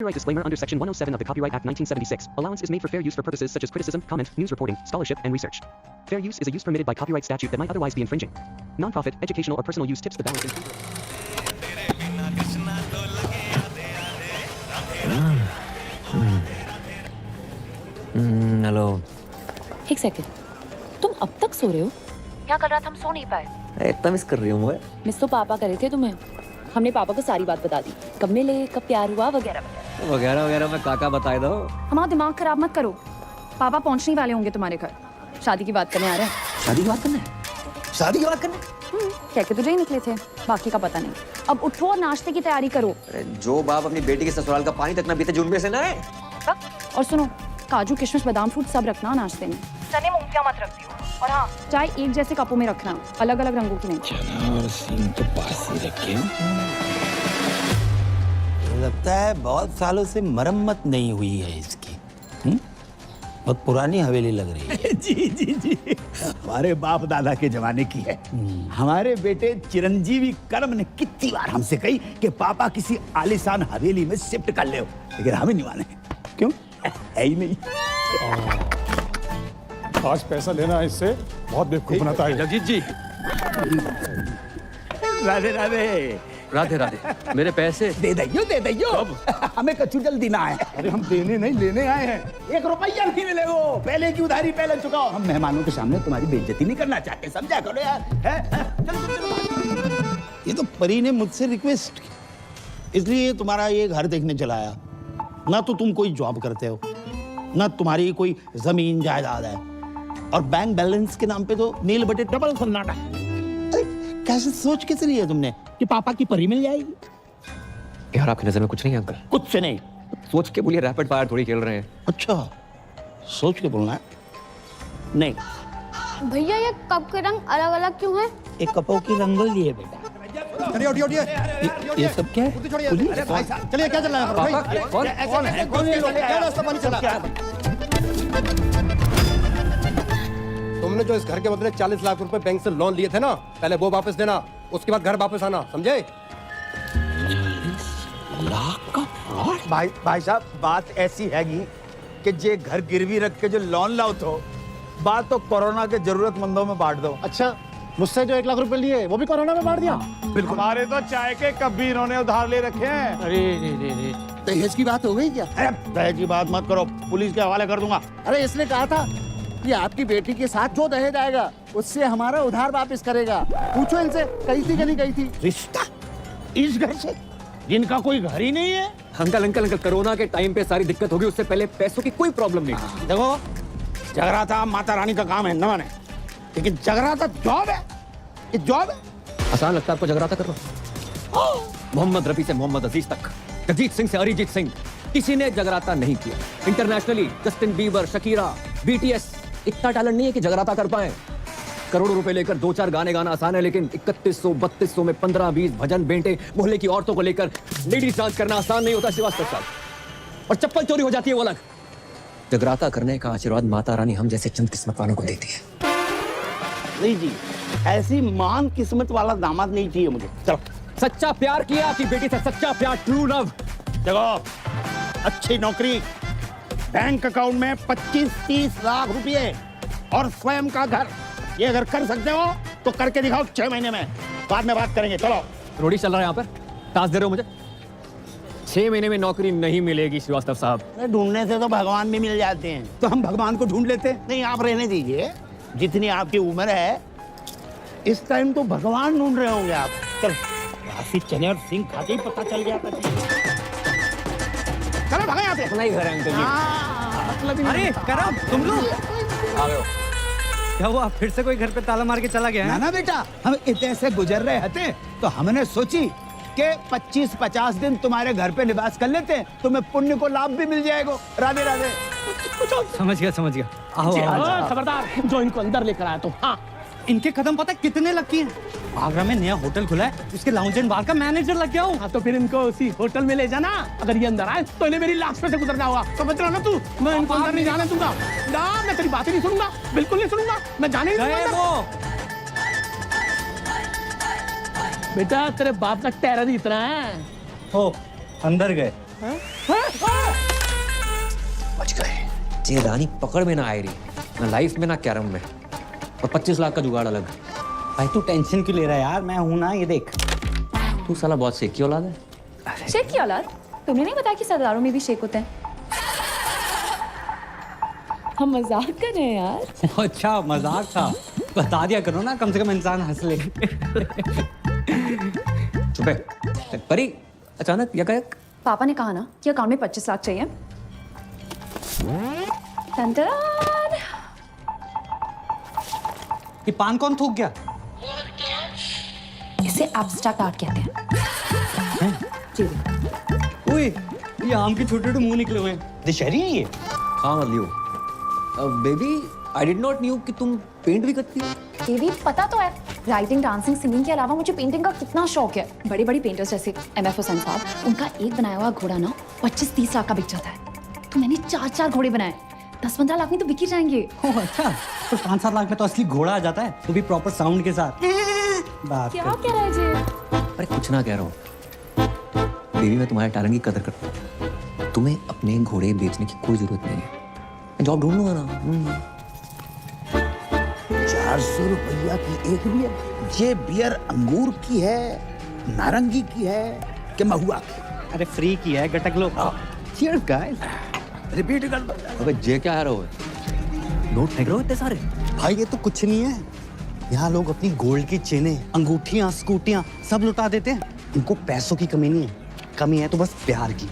Copyright disclaimer under Section 107 of the Copyright Act 1976. Allowance is made for fair use for purposes such as criticism, comment, news reporting, scholarship, and research. Fair use is a use permitted by copyright statute that might otherwise be infringing. Non-profit, educational, or personal use tips the balance in favor of... hello. एक second, तुम अब तक सो रहे हो? क्या कल रात हम सो नहीं पाए? इतना मिस कर रही हूँ मैं। मिस तो पापा करे थे तुम्हें। हमने पापा को सारी बात बता दी, कब मिले, कब प्यार हुआ, वगैरह वगैरह वगैरह मैं काका बताए दो। हमारा दिमाग खराब मत करो। पापा पहुंचने वाले होंगे तुम्हारे घर, शादी की बात करने आ रहे हैं। शादी की बात करना है? शादी की बात करना है? कह के तुझे ही निकले थे, बाकी का पता नहीं। अब उठो और नाश्ते की तैयारी करो। जो बाप अपनी बेटी के ससुराल का पानी तक ना पीते जुनबे से ना है। और सुनो, काजू किशमिश बादाम फ्रूट सब रखना नाश्ते में। चने मूंगफलियां मत रख दियो। और हाँ, चाय एक जैसे कपों में रखना, अलग अलग रंगों की नहीं। चना और सींग तो पास ही रखे। लगता है बहुत सालों से मरम्मत नहीं हुई है इसकी। बहुत पुरानी हवेली लग रही है। जी जी जी, हमारे बाप दादा के जमाने की है। हमारे बेटे चिरंजीवी कर्म ने कितनी बार हमसे कही कि पापा किसी आलीशान हवेली में शिफ्ट कर ले, लेकिन हमें नहीं माने। क्यों? है ही नहीं। आज पैसा लेना है इससे बहुत बेवकूफ बनाता है। जगजीत जी, राधे राधे। राधे राधे। मेरे पैसे दे दइयो, दे दइयो। हमें कछु जल्दी ना है। अरे हम देने नहीं लेने आए हैं। 1 रुपया नहीं मिलेगा। पहले की उधारी पहले चुकाओ। हम मेहमानों के सामने तुम्हारी बेइज्जती नहीं करना चाहते, समझा करो यार। चलो। ये तो परी ने मुझसे रिक्वेस्ट की, इसलिए तुम्हारा ये घर देखने चला आया। ना तो तुम कोई जॉब करते हो, ना तुम्हारी कोई जमीन जायदाद है, और बैंक बैलेंस के नाम पे तो नील बटे डबल सन्नाटा। अरे कैसे सोच कैसे लिया तुमने कि पापा की परी मिल जाएगी? यार आपकी नजर में कुछ नहीं है अंकल? कुछ से नहीं। सोच के बोलिए, रैपिड फायर थोड़ी खेल रहे हैं। अच्छा, सोच के बोलना है। नहीं भैया, ये कप के रंग अलग अलग क्यों हैं? एक कपों की रंगोली है बेटा। चलिए उठिए। ये सब क्या है? अरे भाई साहब, चलिए क्या चल रहा है भाई? कौन है? क्या रास्ता पानी चला? तुमने जो इस घर के बदले 40 लाख रुपए बैंक से लोन लिए थे ना, पहले वो वापस देना, उसके बाद घर वापस आना, समझे? लाख का फ्रॉड? भाई साहब, बात ऐसी हैगी कि जे घर गिरवी रख के जो लोन लाओ तो बात तो कोरोना के जरूरतमंदों में बांट दो। अच्छा, मुझसे जो 1 लाख रुपए लिए वो भी कोरोना में बांट दिया? बिल्कुल। हमारे तो चाय के कप भी इन्होंने उधार ले रखे हैं। अरे दहेज की बात हो गई क्या? अरे दहेज की बात मत करो, पुलिस के हवाले कर दूंगा। अरे इसने कहा था कि आपकी बेटी के साथ जो दहेज आएगा उससे हमारा उधार वापस करेगा। पूछो इनसे, कही थी कि नहीं कही थी? रिश्ता इस घर से, जिनका कोई घर ही नहीं है। अंकल अंकल अंकल, कोरोना के टाइम पे सारी दिक्कत होगी, उससे पहले पैसों की कोई प्रॉब्लम नहीं थी। देखो, जगराता माता रानी का काम है न माने, लेकिन जगराता जॉब है। ये जॉब है। आसान लगता है आपको जगराता कर रहा? मोहम्मद रफी से मोहम्मद अजीज तक, जगजीत सिंह से अरिजीत सिंह, किसी ने जगराता नहीं किया। Internationally Justin Bieber, Shakira, BTS, इतना टैलेंट नहीं है कि जगराता कर पाए। करोड़ों रुपए लेकर 2-4 गाने गाना आसान है, लेकिन 3100-3200 में 15-20 भजन बेंटे मोहल्ले की औरतों को लेकर लेडीज डांस करना आसान नहीं होता श्रीवास्तव साहब। और चप्पल चोरी हो जाती है वो अलग। जगराता करने का आशीर्वाद माता रानी हम जैसे चंद किस्मत वालों को देती है। नहीं जी, ऐसी महान किस्मत वाला दामाद नहीं चाहिए मुझे। चलो। सच्चा प्यार किया आपकी बेटी से, सच्चा प्यार, ट्रू लव। देखो, अच्छी नौकरी, बैंक अकाउंट में 25-30 लाख रुपए और स्वयं का घर, ये अगर कर सकते हो तो करके दिखाओ 6 महीने में, बाद में बात करेंगे। चलो। रोडी चल रहा है यहाँ पर, टास्क दे रहे हो मुझे? 6 महीने में नौकरी नहीं मिलेगी श्रीवास्तव साहब। ढूंढने से तो भगवान भी मिल जाते हैं। तो हम भगवान को ढूंढ लेते। नहीं, आप रहने दीजिए, जितनी आपकी उम्र है इस टाइम तो भगवान ढूंढ रहे होंगे आप। चलो, बासी चने और सिंह खाते ही पता चल गया था। चलो भागे यहाँ से। अपना ही घर है अंकल जी। अरे करम, तुम लोग आ गए हो? क्या हुआ? फिर से कोई घर पे ताला मार के चला गया है? ना बेटा, हम इतने से गुजर रहे थे तो हमने सोची कि 25-50 दिन तुम्हारे घर पे निवास कर लेते हैं, तुम्हें पुण्य को लाभ भी मिल जाएगा। राधे राधे। समझ गया। आओ खबरदार, जो इनको अंदर लेकर आया तो। हाँ, इनके कदम पता कितने लगती हैं? आगरा में नया होटल खुला है, उसके लाउंज एंड बार का मैनेजर लग गया हूँ। हाँ तो फिर इनको उसी होटल में ले जाना। अगर ये अंदर आए तो इन्हें मेरी लाश पे से गुजरना होगा, समझ रहा ना तू? मैं इनको अंदर नहीं जाने दूंगा। ना, मैं तेरी बातें नहीं सुनूंगा, बिल्कुल नहीं सुनूंगा। मैं जाने नहीं दूंगा। बेटा, तेरे बाप का टेरर ही इतना है। हो, अंदर गए। बच गए। ये रानी पकड़ में ना आई रही, ना लाइफ में ना कैरम में, और 25 लाख का जुगाड़ अलग। भाई तू टेंशन क्यों ले रहा है यार, मैं हूं ना, ये देख। तू साला बहुत सेकी औलाद है। शेख की औलाद? तुमने नहीं बताया कि सरदारों में भी शेख होते हैं? हम मजाक कर रहे हैं यार। अच्छा मजाक था, बता दिया करो ना, कम से कम इंसान हंस ले। चुप है परी, अचानक यकायक। पापा ने कहा ना कि अकाउंट में 25 लाख चाहिए। टंटरान। ये पान कौन थूक गया? इसे एब्स्ट्रैक्ट आर्ट कहते हैं। जी। ओए, ये आम के छोटे छोटे मुंह निकले हुए हैं, दशहरी है ये। हाँ मत लियो। Baby, I did not knew कि तुम पेंट भी करती हो। ये भी पता तो है। राइटिंग, डांसिंग, सिंगिंग के अलावा मुझे पेंटिंग का कितना शौक है। बड़े बड़े पेंटर्स जैसे MF हुसैन साहब, उनका एक बनाया हुआ घोड़ा ना 25-30 लाख का बिक जाता है। तो मैंने 4 घोड़े बनाए, 10-15 लाख में तो बिक ही जाएंगे। ओह अच्छा, तो 5-7 लाख में तो असली घोड़ा आ जाता है, वो भी प्रॉपर साउंड के साथ। बात क्या कह रहा है जी? अरे कुछ ना कह रहा हूँ बेबी, मैं तुम्हारे टैलेंट की कदर करता हूँ। तुम्हें अपने घोड़े बेचने की कोई जरूरत नहीं है, जॉब ढूंढ लूंगा ना। 400 रुपया की एक बियर? ये बियर अंगूर की है, नारंगी की है कि महुआ की? अरे फ्री की है, गटक लो। Cheers guys. रिपीट कर दो। अबे जे क्या है रहो, नोट फेंक रहे हो इतने सारे। भाई ये तो कुछ नहीं है, यहाँ लोग अपनी गोल्ड की चेनें, अंगूठियाँ, स्कूटियाँ सब लुटा देते हैं। इनको पैसों की कमी नहीं है, कमी है तो बस प्यार की,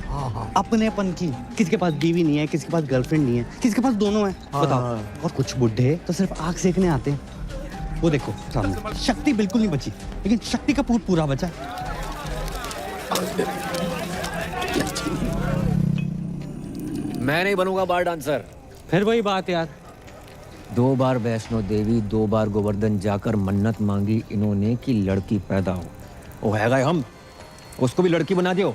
अपनेपन की। किसी के पास बीवी नहीं है, किसी के पास गर्लफ्रेंड नहीं है, किसी के पास दोनों है। बताओ। और कुछ बुड्ढे तो सिर्फ आग सेकने आते हैं। वो देखो सामने, शक्ति बिल्कुल नहीं बची, लेकिन शक्ति कपूर पूरा बचा। मैं नहीं बनूंगा बार डांसर। फिर वही बात यार, 2 बार वैष्णो देवी, 2 बार गोवर्धन जाकर मन्नत मांगी इन्होंने कि लड़की पैदा हो। वो है गए हम, उसको भी लड़की बना दियो।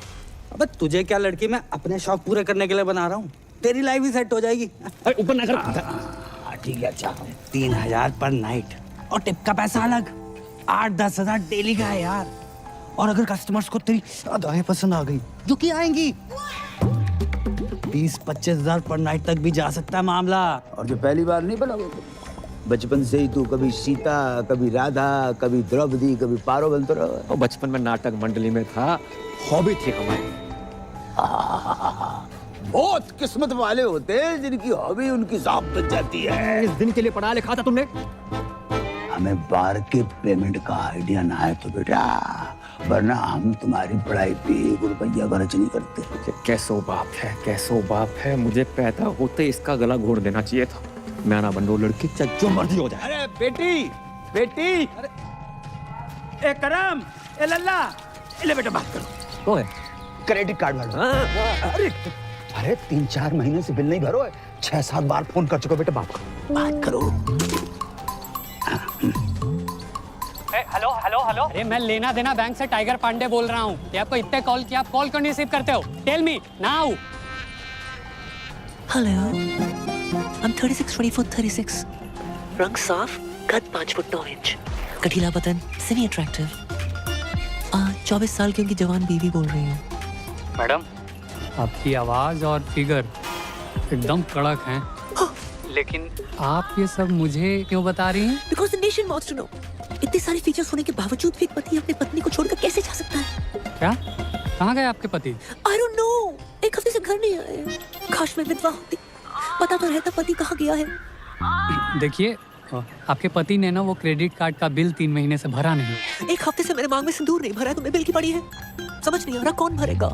अबे तुझे क्या लड़की, मैं अपने शौक पूरे करने के लिए बना रहा हूँ। तेरी लाइफ भी सेट हो जाएगी। अरे ऊपर ना कर। ठीक है, अच्छा 3000 पर नाइट, और टिप का पैसा अलग। 8-10 हजार डेली का है यार। और अगर कस्टमर्स को तेरी अदाएं पसंद आ गई, जो कि आएंगी, 20-25 हजार पर नाइट तक भी जा सकता है मामला। और जो पहली बार नहीं बना, बचपन से ही तू कभी सीता, कभी राधा, कभी द्रौपदी, कभी पारो बनता रहा। और बचपन में नाटक मंडली में था, हॉबी थी हमारी। बहुत किस्मत वाले होते हैं जिनकी हॉबी उनकी जॉब बन जाती है। इस दिन के लिए पढ़ा लिखा था तुमने। हमें बार के पेमेंट का आइडिया ना है तो बेटा, वरना हम तुम्हारी पढ़ाई पे 1 रुपया खर्च नहीं करते। कैसो बाप है, कैसो बाप है। मुझे पैदा होते इसका गला घोड़ देना चाहिए था। मैं ना बन लो लड़की, चाहे जो मर्जी हो जाए। अरे बेटी, बेटी, ए करम, ए लल्ला, ले बेटा बात करो। वो है क्रेडिट कार्ड वाला। अरे 3-4 महीने से बिल नहीं भरो है, 6-7 बार फोन कर चुका। बेटा बात करो। हेलो हेलो हेलो, अरे मैं लेना देना बैंक से टाइगर पांडे बोल रहा हूँ। ये आपको इतने कॉल किया, आप कॉल क्यों नहीं रिसीव करते हो? Tell me now. Hello, I'm 36-24-36. रंग साफ, कद 5 फुट 9 इंच, कटीला बदन, सेमी अट्रैक्टिव। 24 साल की उनकी जवान बीवी बोल रही हूँ। मैडम, आपकी आवाज और फिगर एकदम कड़क हैं। लेकिन आप ये सब मुझे क्यों बता रही हैं? Because the nation wants to know. इतने सारे फीचर्स होने के बावजूद भी एक पति अपनी पत्नी को छोड़कर कैसे जा सकता है? क्या? कहाँ गए आपके पति? I don't know. 1 हफ्ते से घर नहीं आए। काश मैं विधवा होती, पता तो रहता पति कहाँ गया है। देखिए, आपके पति ने ना वो क्रेडिट कार्ड का बिल 3 महीने से भरा नहीं। 1 हफ्ते से मेरे मांग में सिंदूर नहीं भरा है, तो मैं बिल की पड़ी है। समझ नहीं आ रहा कौन भरेगा।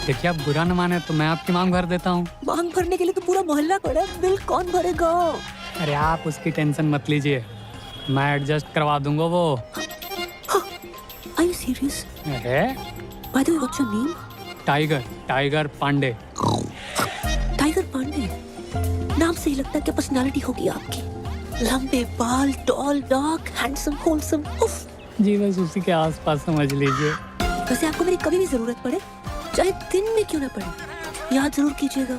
देखिए, आप बुरा न माने तो मैं आपकी मांग भर देता हूँ। मांग भरने के लिए तो पूरा मोहल्ला खड़ा है, बिल कौन भरेगा? अरे आप उसकी टेंशन मत लीजिए, मैं एडजस्ट करवा दूंगा वो। Are you serious? अरे By the way, what's your name? Tiger Pandey. Tiger Pandey नाम से ही लगता है कि पर्सनालिटी होगी आपकी। लंबे बाल, टॉल, डार्क, हैंडसम, होलसम। उफ। जी बस उसी के आसपास समझ लीजिए। वैसे आपको मेरी कभी भी जरूरत पड़े, चाहे दिन में क्यों ना पड़े, याद जरूर कीजिएगा।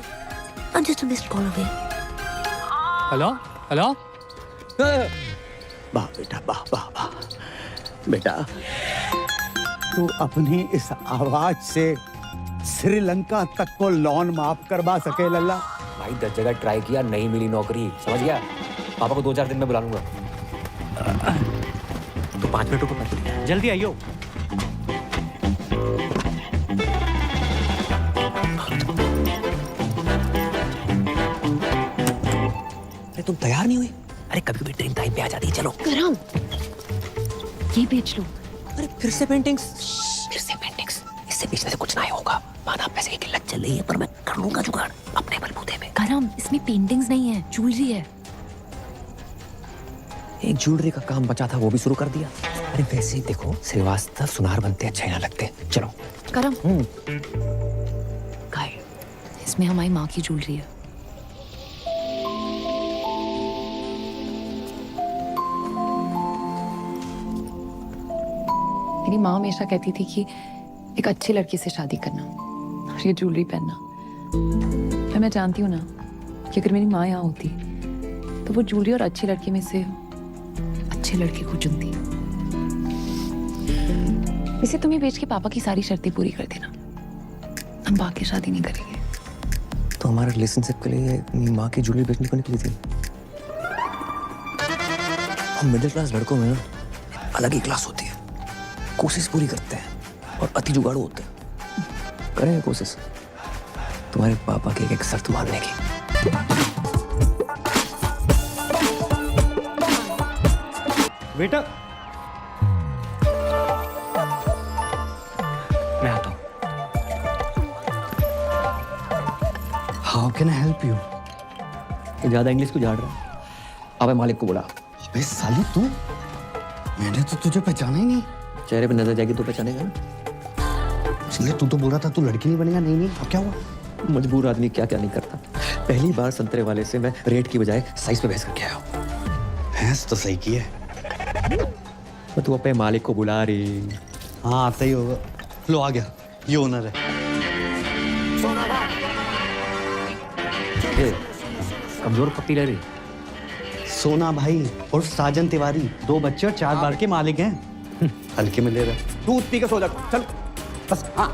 I'm just a missed call away. Hello hello. वाह बेटा, वाह वाह वाह। बेटा, तू अपनी इस आवाज से श्रीलंका तक को लोन माफ करवा सके लल्ला। भाई 10 जगह ट्राई किया, नहीं मिली नौकरी, समझ गया? पापा को 2-4 दिन में बुला लूंगा। तो 5 मिनट रुको, जल्दी आइयो। अरे तुम तैयार नहीं हुई? अरे कभी कभी ट्रेन टाइम पे आ जाती है, चलो। करम, ये बेच लो। अरे फिर से पेंटिंग्स? फिर से पेंटिंग्स? इससे बेचने से कुछ नहीं होगा। माना पैसे की किल्लत चल रही है, पर मैं कर लूंगा जुगाड़ अपने बलबूते पे। करम, इसमें पेंटिंग्स नहीं है, ज्वेलरी है। एक ज्वेलरी का काम बचा था, वो भी शुरू कर दिया। अरे वैसे ही देखो, श्रीवास्तव सुनार बनते अच्छे ना लगते। चलो। करम, काय? इसमें हमारी माँ की ज्वेलरी है। मेरी माँ हमेशा कहती थी कि एक अच्छी लड़की से शादी करना और ये ज्वेलरी पहनना। मैं जानती हूँ ना कि अगर मेरी माँ यहाँ होती तो वो ज्वेलरी और अच्छी लड़की में से अच्छे लड़के को चुनती। वैसे तुम्हें बेच के पापा की सारी शर्तें पूरी कर देना, हम बाकी शादी नहीं करेंगे। तो हमारे रिलेशनशिप के लिए अपनी माँ की ज्वेलरी बेचने को निकली थी। हम मिडिल क्लास लड़कों में ना अलग ही क्लास होती है। कोशिश पूरी करते हैं और अति जुगाड़ू होते हैं। करेंगे कोशिश तुम्हारे पापा की एक शर्त मानने की। बेटा मैं आता हूं। How can I help you? ज्यादा इंग्लिश को झाड़ रहा है। अबे मालिक को बुला। अबे साली तू, मैंने तो तुझे पहचाना ही नहीं। चेहरे पे नजर जाएगी तो पहचानेगा ना। इसलिए तू तो बोला था तू लड़की नहीं बनेगा। नहीं अब क्या हुआ? मजबूर आदमी क्या क्या नहीं करता। पहली बार संतरे वाले से मैं रेट की बजाय साइज पे बहस करके आया हूँ। भैंस तो सही की है। तो तू अपने मालिक को बुला रही। हाँ आता ही होगा। लो आ गया, ये ओनर है। कमजोर पत्ती रह रही। सोना भाई और साजन तिवारी 2 बच्चे और 4 बार के मालिक हैं। हल्के में ले रहा। दूध पी के सो जा, चल बस। हाँ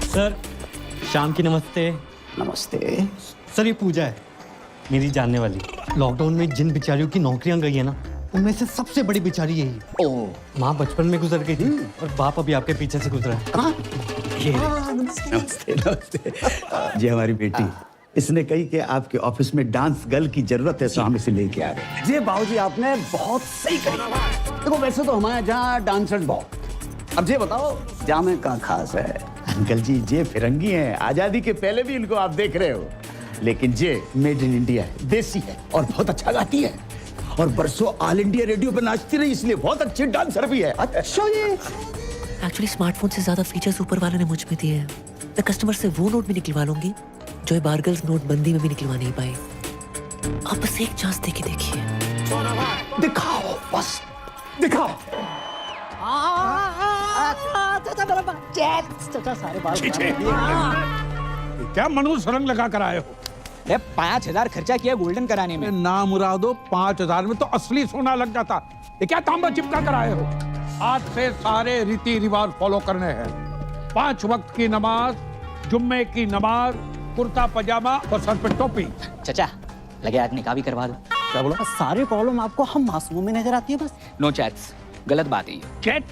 सर शाम की नमस्ते। नमस्ते। सर ये पूजा है, मेरी जानने वाली। लॉकडाउन में जिन बेचारियों की नौकरियां गई है ना, उनमें से सबसे बड़ी बेचारी यही। ओह, माँ बचपन में गुजर गई थी और बाप अभी आपके पीछे से गुजरा है। कहाँ? ये नमस्ते नमस्ते। ये हमारी बेटी, इसने कही कि आपके ऑफिस में डांस गर्ल की जरूरत है, तो हम इसे लेके आ रहे हैं। जी बाबूजी, आपने बहुत सही कही। देखो वैसे तो हमारे यहाँ डांसर्स बहुत। अब ये बताओ जामे का खास है? अंकल जी ये फिरंगी हैं, आजादी के पहले भी इनको आप देख रहे हो, लेकिन ये मेड इन इंडिया है, देसी है और बहुत अच्छा गाती है और बरसों ऑल इंडिया रेडियो पे नाचती रही, इसलिए बहुत अच्छी डांसर भी है। अच्छा ये एक्चुअली स्मार्टफोन से ज्यादा फीचर्स ऊपर वाले ने मुझ में दिए हैं। मैं कस्टमर से वो नोट भी निकलवा लूंगी जो ये बारगल्स नोटबंदी में भी निकलवा नहीं पाए। आप बस एक चांस देके देखिए। दिखाओ, बस दिखाओ। क्या मनुष्य रंग लगा कर आए हो? 5,000 खर्चा किया गोल्डन कराने में। ना मुरादो, 5,000 में तो असली सोना लग जाता। ये क्या तांबा चिपका कर आए हो? आज से सारे रीति रिवाज फॉलो करने हैं। 5 वक्त की नमाज, जुम्मे की नमाज, कुर्ता पजामा और सर पे टोपी। चाचा लगे आदमी का भी करवा दो। क्या बोला? सारे प्रॉब्लम आपको हम मासूमों में नजर आती है बस। नो चैट्स, गलत बात है ये। चैट?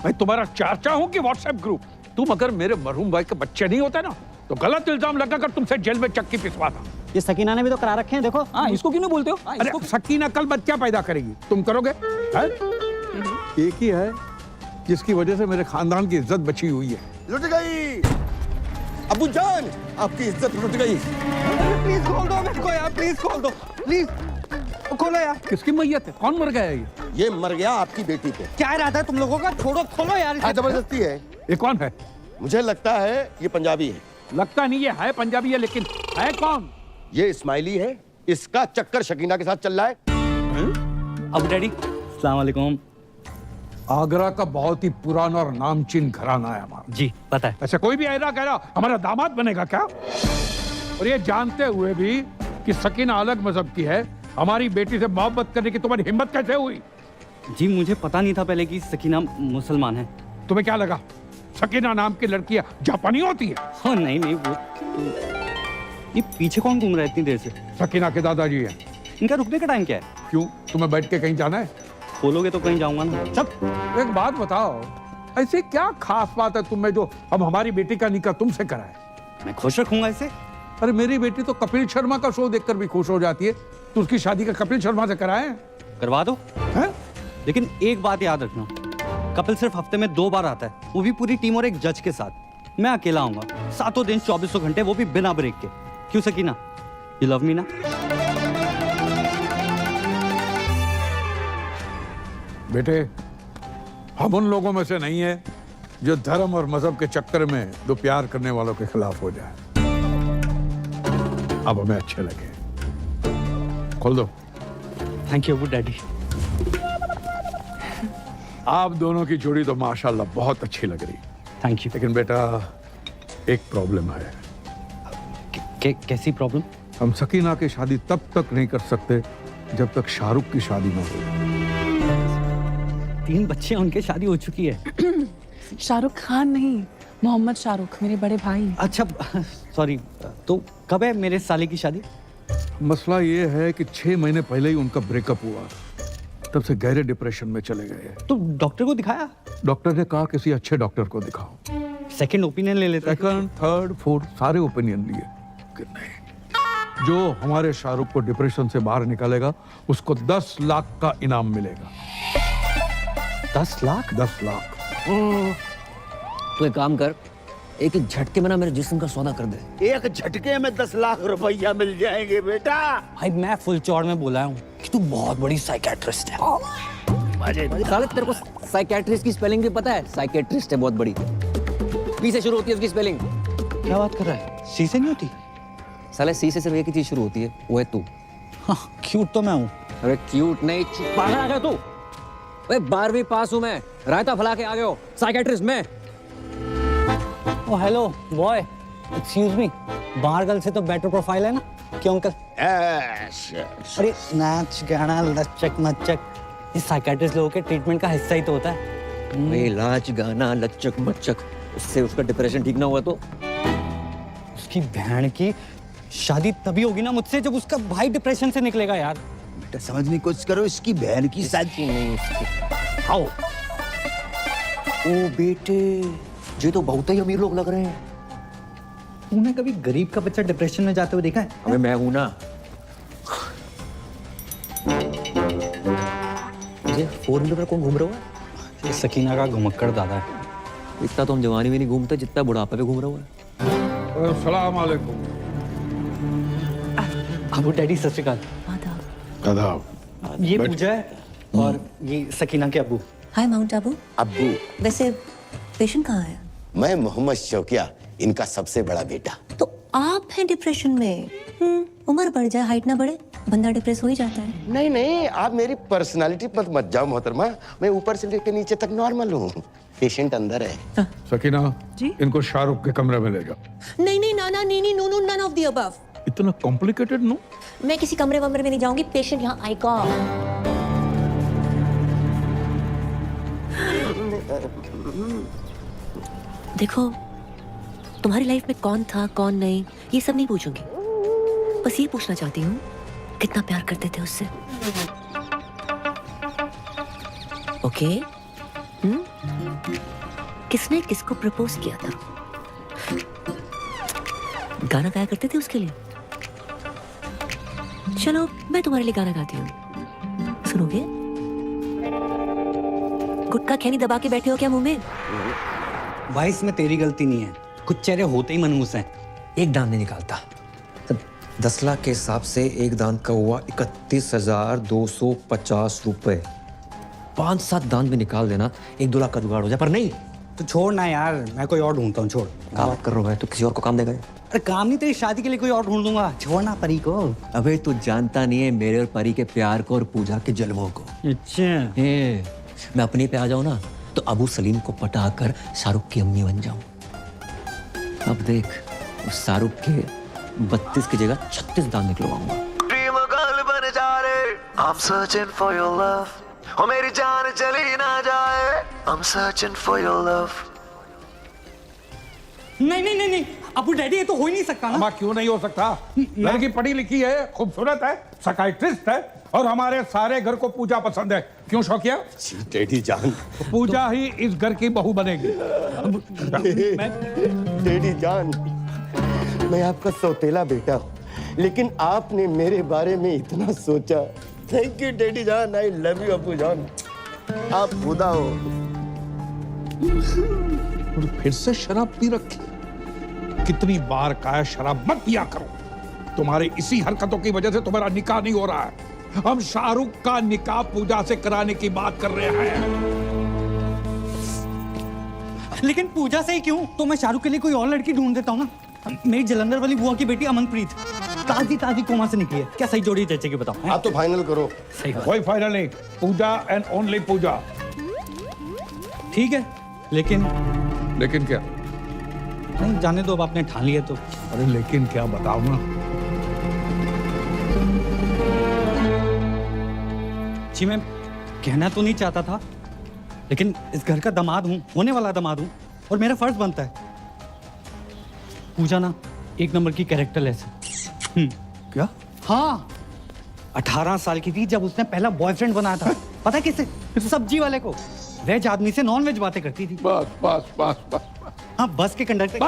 मैं तुम्हारा चाचा हूँ कि व्हाट्सएप ग्रुप? तुम अगर मेरे मरहूम भाई के बच्चे नहीं होते ना, तो गलत इल्जाम लगाकर तुमसे जेल में चक्की पिसवाता। ये सकीना ने भी तो करा रखे हैं, देखो। हाँ, इसको क्यों नहीं बोलते हो? अरे सकीना कल बच्चा पैदा करेगी, तुम करोगे? एक ही है जिसकी वजह से मेरे खानदान की इज्जत बची हुई है। लुट गई अबू जान, आपकी इज्जत लुट गई। प्लीज खोल दो मेरे को यार, प्लीज खोल दो, प्लीज खोलो यार। किसकी मैयत है? कौन मर गया है? ये मर गया आपकी बेटी पे। क्या इरादा है तुम लोगों का? छोड़ो, खोलो यार। क्या जबरदस्ती है? ये कौन है? मुझे लगता है ये पंजाबी है। लगता नहीं है पंजाबी है, लेकिन है कौन? ये इस्माइली है, इसका चक्कर शकीना के साथ चल रहा है। अब डैडी अस्सलाम वालेकुम। आगरा का बहुत ही पुराना और नामचीन घराना है हमारा। जी पता है। ऐसे कोई भी ऐरा कह रहा हमारा दामाद बनेगा क्या? और ये जानते हुए भी कि सकीना अलग मजहब की है, हमारी बेटी से मोहब्बत करने की तुम्हारी हिम्मत कैसे हुई? जी मुझे पता नहीं था पहले कि सकीना मुसलमान है, तुम्हें क्या लगा सकीना नाम की लड़कियां जापानी होती है? हाँ नहीं नहीं वो ये पीछे कौन घूम रहा है इतनी देर से? सकीना के दादाजी हैं। इनका रुकने का टाइम क्या है? क्यों, तुम्हें बैठ के कहीं जाना है? बोलोगे तो कहीं जाऊंगा ना। सब एक बात बताओ, ऐसी क्या खास बात है तुम्हें जो अब हमारी बेटी का निकाह तुमसे कराए? मैं खुश रखूंगा इसे। अरे मेरी बेटी तो कपिल शर्मा का शो देखकर भी खुश हो जाती है, तो उसकी शादी का कपिल शर्मा से कराए? करवा दो है? लेकिन एक बात याद रखना, कपिल सिर्फ हफ्ते में 2 बार आता है, वो भी पूरी टीम और एक जज के साथ। मैं अकेला आऊंगा, 7 दिन 24 घंटे, वो भी बिना ब्रेक के। क्यों सकीना, यू लव मी ना? बेटे, हम उन लोगों में से नहीं है जो धर्म और मजहब के चक्कर में दो प्यार करने वालों के खिलाफ हो जाए। अब हमें अच्छे लगे, खोल दो। Thank you daddy. आप दोनों की जोड़ी तो माशाल्लाह बहुत अच्छी लग रही। Thank you. लेकिन बेटा एक प्रॉब्लम है। कैसी प्रॉब्लम? हम सकीना की शादी तब तक नहीं कर सकते जब तक शाहरुख की शादी ना हो। 3 बच्चे हैं, उनके शादी हो चुकी है। शाहरुख खान नहीं, मोहम्मद शाहरुख, मेरे बड़े भाई। अच्छा सॉरी, तो कब है मेरे साले की शादी? मसला ये है कि 6 महीने पहले ही उनका ब्रेकअप हुआ, तब से गहरे डिप्रेशन में चले गए। तो डॉक्टर को दिखाया? डॉक्टर ने कहा किसी अच्छे डॉक्टर को दिखाओ। सेकंड ओपिनियन ले लेते? सेकंड, थर्ड, फोर्थ सारे ओपिनियन लिए कि नहीं, जो हमारे शाहरुख को डिप्रेशन से बाहर निकालेगा उसको 10 लाख का इनाम मिलेगा। 10 लाख? 10 लाख। तो एक काम कर, एक झटके में ना मेरे जिस्म का सौदा कर दे। एक झटके में 10 लाख रुपया मिल जाएंगे बेटा। भाई मैं फुल चौड़ में बोला हूँ कि तू बहुत बड़ी साइकेट्रिस्ट है। साले तेरे को साइकेट्रिस्ट की स्पेलिंग भी पता है? साइकेट्रिस्ट है बहुत बड़ी, पी से शुरू होती है उसकी स्पेलिंग। क्या बात कर रहा है? सी से नहीं होती? साले सी से सिर्फ एक ही चीज शुरू होती है, वो है तू। हाँ, क्यूट तो मैं हूँ। अरे क्यूट नहीं, पागल आ गया तू। 12वीं पास हूँ मैं, रायता फैला के आ गए हो। साइकेट्रिस्ट मैं। ओ हेलो बॉय, एक्सक्यूज मी, बाहर गर्ल से तो बेटर प्रोफाइल है ना? क्यों अंकल? अरे नाच गाना लचक मचक, ये साइकेट्रिस्ट लोगों के ट्रीटमेंट का हिस्सा ही तो होता है। नाच गाना लचक मचक, उससे उसका डिप्रेशन ठीक ना हुआ तो? उसकी बहन की शादी तभी होगी ना मुझसे जब उसका भाई डिप्रेशन से निकलेगा यार। बेटा समझने की कोशिश करो, इसकी बहन की शादी नहीं उसकी। आओ। ओ बेटे, ये तो बहुत ही अमीर लोग लग रहे हैं। तूने कभी गरीब का बच्चा डिप्रेशन में जाते हुए देखा है? अबे मैं हूं ना। ये 4 व्हीलर पर कौन घूम रहा है? ये सकीना का घुमक्कड़ दादा है। इतना तो हम जवानी में नहीं घूमते जितना बुढ़ापे में घूम रहा है। अस्सलाम वालेकुम। अबू डैडी सत श्री अकाल। आदाब। ये पूजा है और ये सकीना के अबू। हाय माउंट आबू। अब्बू। वैसे पेशेंट कहाँ है? मैं मोहम्मद शौकिया, इनका सबसे बड़ा बेटा। तो आप हैं डिप्रेशन में? उम्र बढ़ जाए हाइट ना बढ़े, बंदा डिप्रेस हो ही जाता है। नहीं नहीं, आप मेरी पर्सनालिटी पर मत जाओ मोहतरमा, मैं ऊपर से लेकर नीचे तक नॉर्मल हूँ। पेशेंट अंदर है। सकीना जी? इनको शाहरुख के कमरे में ले जाओ। नहीं नहीं नाना नीनी no no none of the above. इतना कॉम्प्लिकेटेड नो? मैं किसी कमरे वमरे में नहीं जाऊंगी, पेशेंट यहाँ आएगा। देखो, तुम्हारी लाइफ में कौन था कौन नहीं ये सब नहीं पूछूंगी, बस ये पूछना चाहती हूँ कितना प्यार करते थे उससे। ओके? किसने किसको प्रपोज किया था? गाना गाया करते थे उसके लिए? चलो मैं तुम्हारे लिए गाना गाती हूँ, सुनोगे? गुटखा खैनी दबा के बैठे हो क्या मुंह में? भाई इसमें तेरी गलती नहीं है, कुछ चेहरे होते ही मनहूस हैं। एक दान नहीं निकालता। 10 लाख के हिसाब से एक दान का हुआ 31,250 रुपए। 5-7 दान भी निकाल देना, 1-2 लाख का जुगाड़ हो जाए। पर नहीं, तो छोड़ ना यार, मैं कोई और ढूंढता हूँ। छोड़। काम कर रहा है तो किसी और को काम देगा। अरे काम नहीं, तेरी शादी के लिए कोई और ढूंढ दूंगा। छोड़ ना परी को। अबे तू जानता नहीं है मेरे और परी के प्यार को और पूजा के जलवों को। अच्छा, मैं अपने पे आ जाऊं ना तो अबू सलीम को पटाकर शाहरुख की अम्मी बन जाऊं। अब देख, उस शाहरुख के 32 की जगह 36 दान निकलवाऊंगा। Dream girl बन जा रे, I'm searching for your love. ओ मेरी जान चली ना जाए, I'm searching for your love. नहीं नहीं नहीं नहीं अबू डैडी ये तो हो ही नहीं सकता ना। क्यों नहीं हो सकता? लड़की पढ़ी लिखी है, खूबसूरत है, साइकियाट्रिस्ट है और हमारे सारे घर को पूजा पसंद है। क्यों शौकिया? डैडी जान, पूजा ही इस घर की बहू बनेगी। डैडी जान, मैं आपका सौतेला बेटा हूँ, लेकिन आपने मेरे बारे में इतना सोचा। थैंक यू डैडी जान, आई लव यू अबू जान, आप खुदा हो। फिर से शराब पी रखी। कितनी बार कहा शराब मत पिया करो। तुम्हारे इसी हरकतों की वजह से तुम्हारा निकाह नहीं हो रहा है। हम शाहरुख का निकाह पूजा से कराने की बात कर रहे हैं। लेकिन पूजा से ही क्यों? तो मैं शाहरुख के लिए कोई और लड़की ढूंढ देता हूँ ना। मेरी जलंधर वाली बुआ की बेटी अमनप्रीत ताजी ताजी कोमा से निकली है। क्या सही जोड़ी जचेगी बताओ? आप तो फाइनल करो। सही बात। कोई फाइनल नहीं, पूजा एंड ओनली पूजा। ठीक है, लेकिन क्या? नहीं जाने दो, अब आपने ठान लिया तो। अरे लेकिन क्या बताओ ना। जी मैं कहना तो नहीं चाहता था, लेकिन इस घर का दामाद हूँ, होने वाला दामाद हूँ, और मेरा फर्ज बनता है। पूजा ना एक नंबर की कैरेक्टरलेस है। क्या? हाँ, 18 साल की थी जब उसने पहला बॉयफ्रेंड बनाया था। पता है किसे? सब्जी वाले को। वेज आदमी से नॉन वेज बातें करती थी। बस। हाँ, बस के कंडक्टर।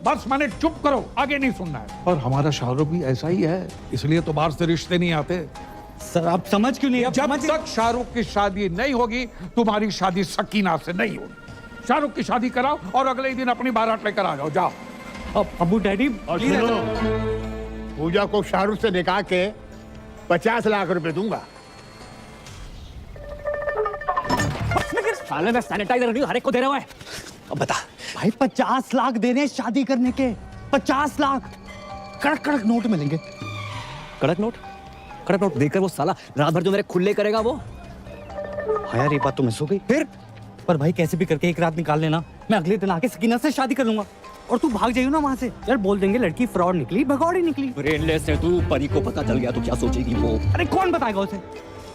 बस मैंने चुप करो, आगे नहीं सुनना है। और हमारा शाहरुख भी ऐसा ही है, इसलिए तो बाहर से रिश्ते नहीं आते। सर आप समझ क्यों नहीं? जब तक शाहरुख की शादी नहीं होगी, तुम्हारी शादी सकीना से नहीं होगी। शाहरुख की शादी कराओ और अगले ही दिन अपनी बारात लेकर आ जाओ। जाओ। अब अबू डैडी, पूजा को शाहरुख से निकाह के 50 लाख रुपए दूंगा। साले में सैनिटाइजर नहीं हर एक को दे रहा है। अब बता भाई 50 लाख देने शादी करने के। 50 लाख कड़क कड़क नोट मिलेंगे। कड़क नोट देकर वो साला रात भर जो मेरे खुले करेगा वो। हाँ यार, ये बात तो मिस हो गई। फिर पर भाई कैसे भी करके एक रात निकाल लेना, मैं अगले दिन आके सकीना से शादी कर लूंगा और तू भाग जाइयो ना वहां से। यार बोल देंगे लड़की फ्रॉड निकली, भगौड़ी निकली। ब्रेनलेस है तू, परी को पता चल गया तो क्या सोचेगी वो? अरे कौन बताएगा उसे?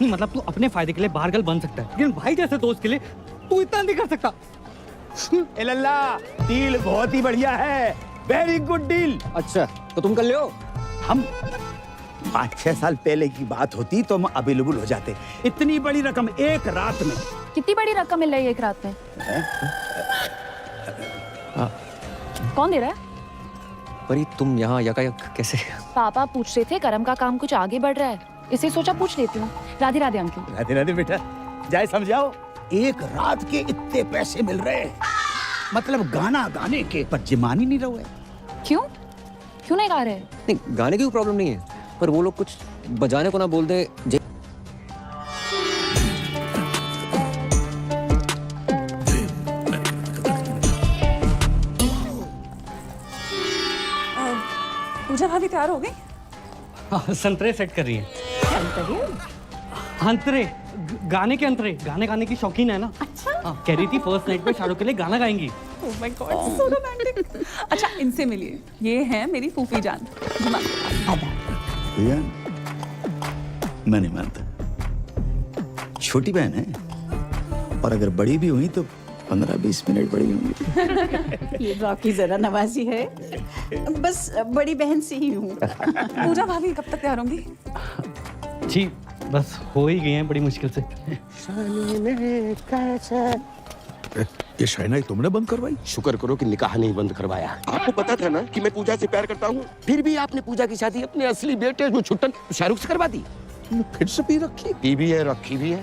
नहीं मतलब तू अपने फायदे के लिए बाहरगल बन सकता है, लेकिन भाई जैसे दोस्त के लिए तू इतना नहीं कर सकता। ए लल्ला, डील बहुत ही बढ़िया है, वेरी गुड डील। अच्छा तो तुम कर लियो। हम 5-6 साल पहले की बात होती तो हम अवेलेबल हो जाते। इतनी बड़ी रकम एक रात में। कितनी बड़ी रकम मिल रही है एक रात में? कौन दे रहा है? परी तुम यहाँ यकायक कैसे? पापा पूछ रहे थे करम का काम कुछ आगे बढ़ रहा है, इसे सोचा पूछ लेती हूँ। राधे राधे अंकल। राधे राधे बेटा, जाए समझाओ। एक रात के इतने पैसे मिल रहे हैं, मतलब गाना गाने के, पर जिमान ही नहीं रहे। क्यों नहीं गा रहे? नहीं गाने की कोई प्रॉब्लम नहीं है, पर वो लोग कुछ बजाने को ना बोल दे। पूजा भाभी तैयार हो गई? हाँ, संतरे सेट कर रही है। अंतरे गाने के अंतरे, गाने गाने की शौकीन है ना। अच्छा। हाँ, कह रही थी फर्स्ट नाइट पे शाहरुख के लिए गाना गाएंगी। Oh my god, so romantic. अच्छा इनसे मिलिए, ये है मेरी फूफी जान। भैया मैं नहीं मानता, छोटी बहन है, और अगर बड़ी भी हुई तो 15-20 मिनट बड़ी होंगी। ये रॉकी जरा नवाजी है, बस बड़ी बहन से ही हूँ। पूजा भाभी कब तक तैयार होंगी? जी बस हो ही गई हैं बड़ी मुश्किल से। ये शहनाई तुमने बंद करवाई? शुक्र करो कि निकाह नहीं बंद करवाया। आपको पता था ना कि मैं पूजा से प्यार करता हूँ, फिर भी आपने पूजा की शादी अपने असली बेटे जो छुट्टन शाहरुख से करवा दी। फिर से पी रखी? पी भी है, रखी भी है।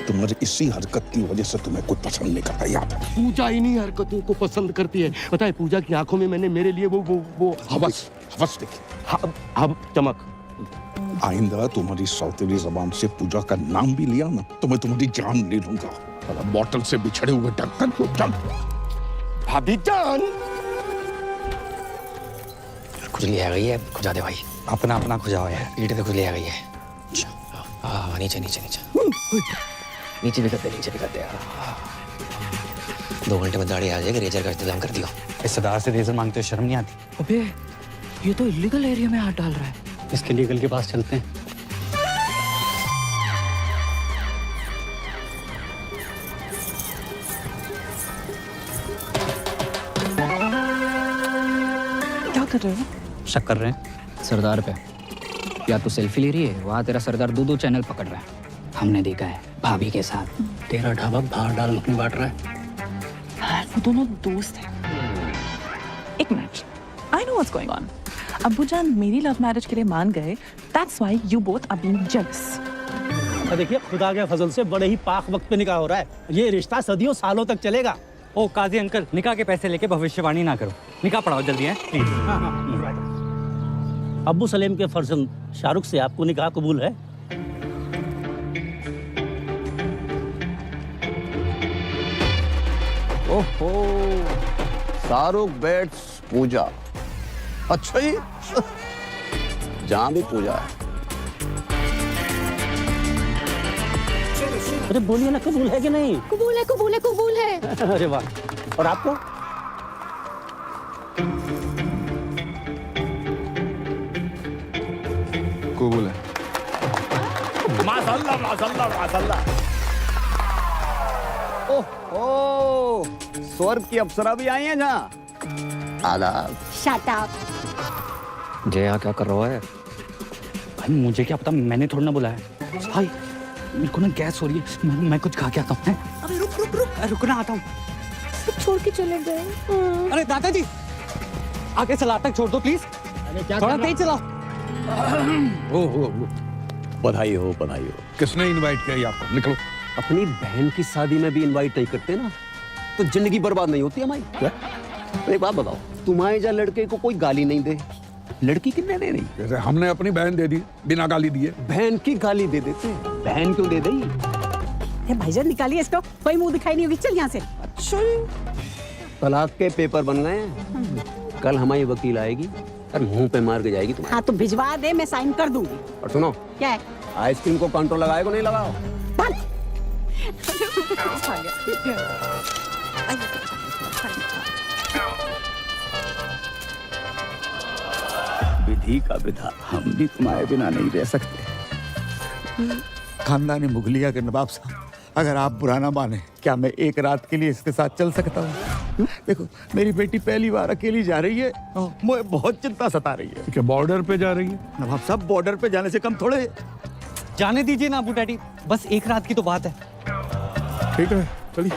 तुम्हारी इसी हरकत की वजह से तुम्हें कुछ पसंद नहीं करता याद है? पूजा इन्हीं हरकतों को पसंद करती है। पता है पूजा की आंखों में मैंने मेरे लिए वो हवस देखी। अब चमक। आइंदा तुम्हारी सौतेली जबान से पूजा का नाम भी लिया ना तो मैं तुम्हारी जान ले लूंगा। बॉटल से बिछड़े हुए ढक्कन को चल। भाभी जान खुजली आ गई है, खुजा दे भाई। अपना अपना खुजाओ यार। पीठ पे खुजली आ गई है। हाँ नीचे नीचे नीचे नीचे भी कर दे, नीचे भी कर दे। 2 घंटे में दाढ़ी आ जाएगी, रेजर का इंतजाम कर दियो। इस सदा से रेजर मांगते हो शर्म नहीं आती? अबे ये तो इलीगल एरिया में हाथ डाल रहा है। इसके लीगल के पास चलते हैं। कर रहे हो? शक कर रहे हैं सरदार पे। या तो सेल्फी ले रही है, वहाँ तेरा सरदार दो चैनल पकड़ रहा है। हमने देखा है भाभी के साथ। तेरा ढाबा बाहर डाल मखनी बांट रहा है। वो दोनों दोस्त हैं। एक minute, I know what's going on. अब्बू जान मेरी लव मैरिज के लिए मान गए। That's why you both are being jealous. देखिए खुदा के फजल से बड़े ही पाक वक्त पे निकाह हो रहा है। ये रिश्ता सदियों सालों तक चलेगा। ओ काजी अंकल, निकाह के पैसे लेके भविष्यवाणी ना करो। निकाह पढ़ाओ जल्दी है प्लीज। अब्बू सलेम के फर्जंद शाहरुख से आपको निकाह कबूल है? ओहो, शाहरुख बेट्स पूजा। अच्छा जी, जहाँ भी पूजा है। अरे बोलिए ना, कबूल है कि नहीं? कबूल है, कबूल है, कबूल है। अरे वाह। और आपको? कबूल है। माशाल्लाह माशाल्लाह माशाल्लाह। ओह, स्वर्ग की अप्सरा भी आई हैं जहाँ। आदाब। Shut up. जया क्या कर रहा है? भाई मुझे क्या पता, मैंने थोड़ा ना बुलाया। भाई मेरे को ना गैस हो रही है, मैं कुछ खा के आता हूँ। अबे रुक, रुकना, आता हूँ। छोड़ के चले गए। अरे दादाजी, आगे सलाद तक छोड़ दो प्लीज। थोड़ा तेज चलाओ। हो बधाई हो, बधाई हो। किसने इनवाइट किया आपको? निकलो। अपनी बहन की शादी में भी इनवाइट नहीं करते ना, तो जिंदगी बर्बाद नहीं होती हमारी। क्या? एक बात बताओ, तुम्हारे जहाँ लड़के को कोई गाली नहीं दे, लड़की कितने दे रही? जैसे हमने अपनी बहन दे दी बिना गाली दिए। बहन की गाली दे देते, बहन क्यों दे दी? भाईजान निकालिए इसको, कोई मुंह दिखाई नहीं होगी। चल यहाँ से। अच्छा, तलाक के पेपर बन गए हैं। कल हमारी वकील आएगी और मुंह पे मार के जाएगी तुम्हें। हाँ तो भिजवा दे, मैं साइन कर दूंगी। और सुनो, क्या है? आइसक्रीम को कंट्रोल लगाएगा नहीं लगाओ? विधि का विधान, हम भी तुम्हारे बिना नहीं रह सकते। खानदानी मुगलिया के नवाब साहब, अगर आप बुरा ना माने, क्या मैं एक रात के लिए इसके साथ चल सकता हूँ? देखो, मेरी बेटी पहली बार अकेली जा रही है, मुझे बहुत चिंता सता रही है। क्या बॉर्डर पे जा रही है? नवाब साहब, बॉर्डर पे जाने से कम थोड़े। जाने दीजिए ना अबू डैडी, बस एक रात की तो बात है। ठीक है, चलिए।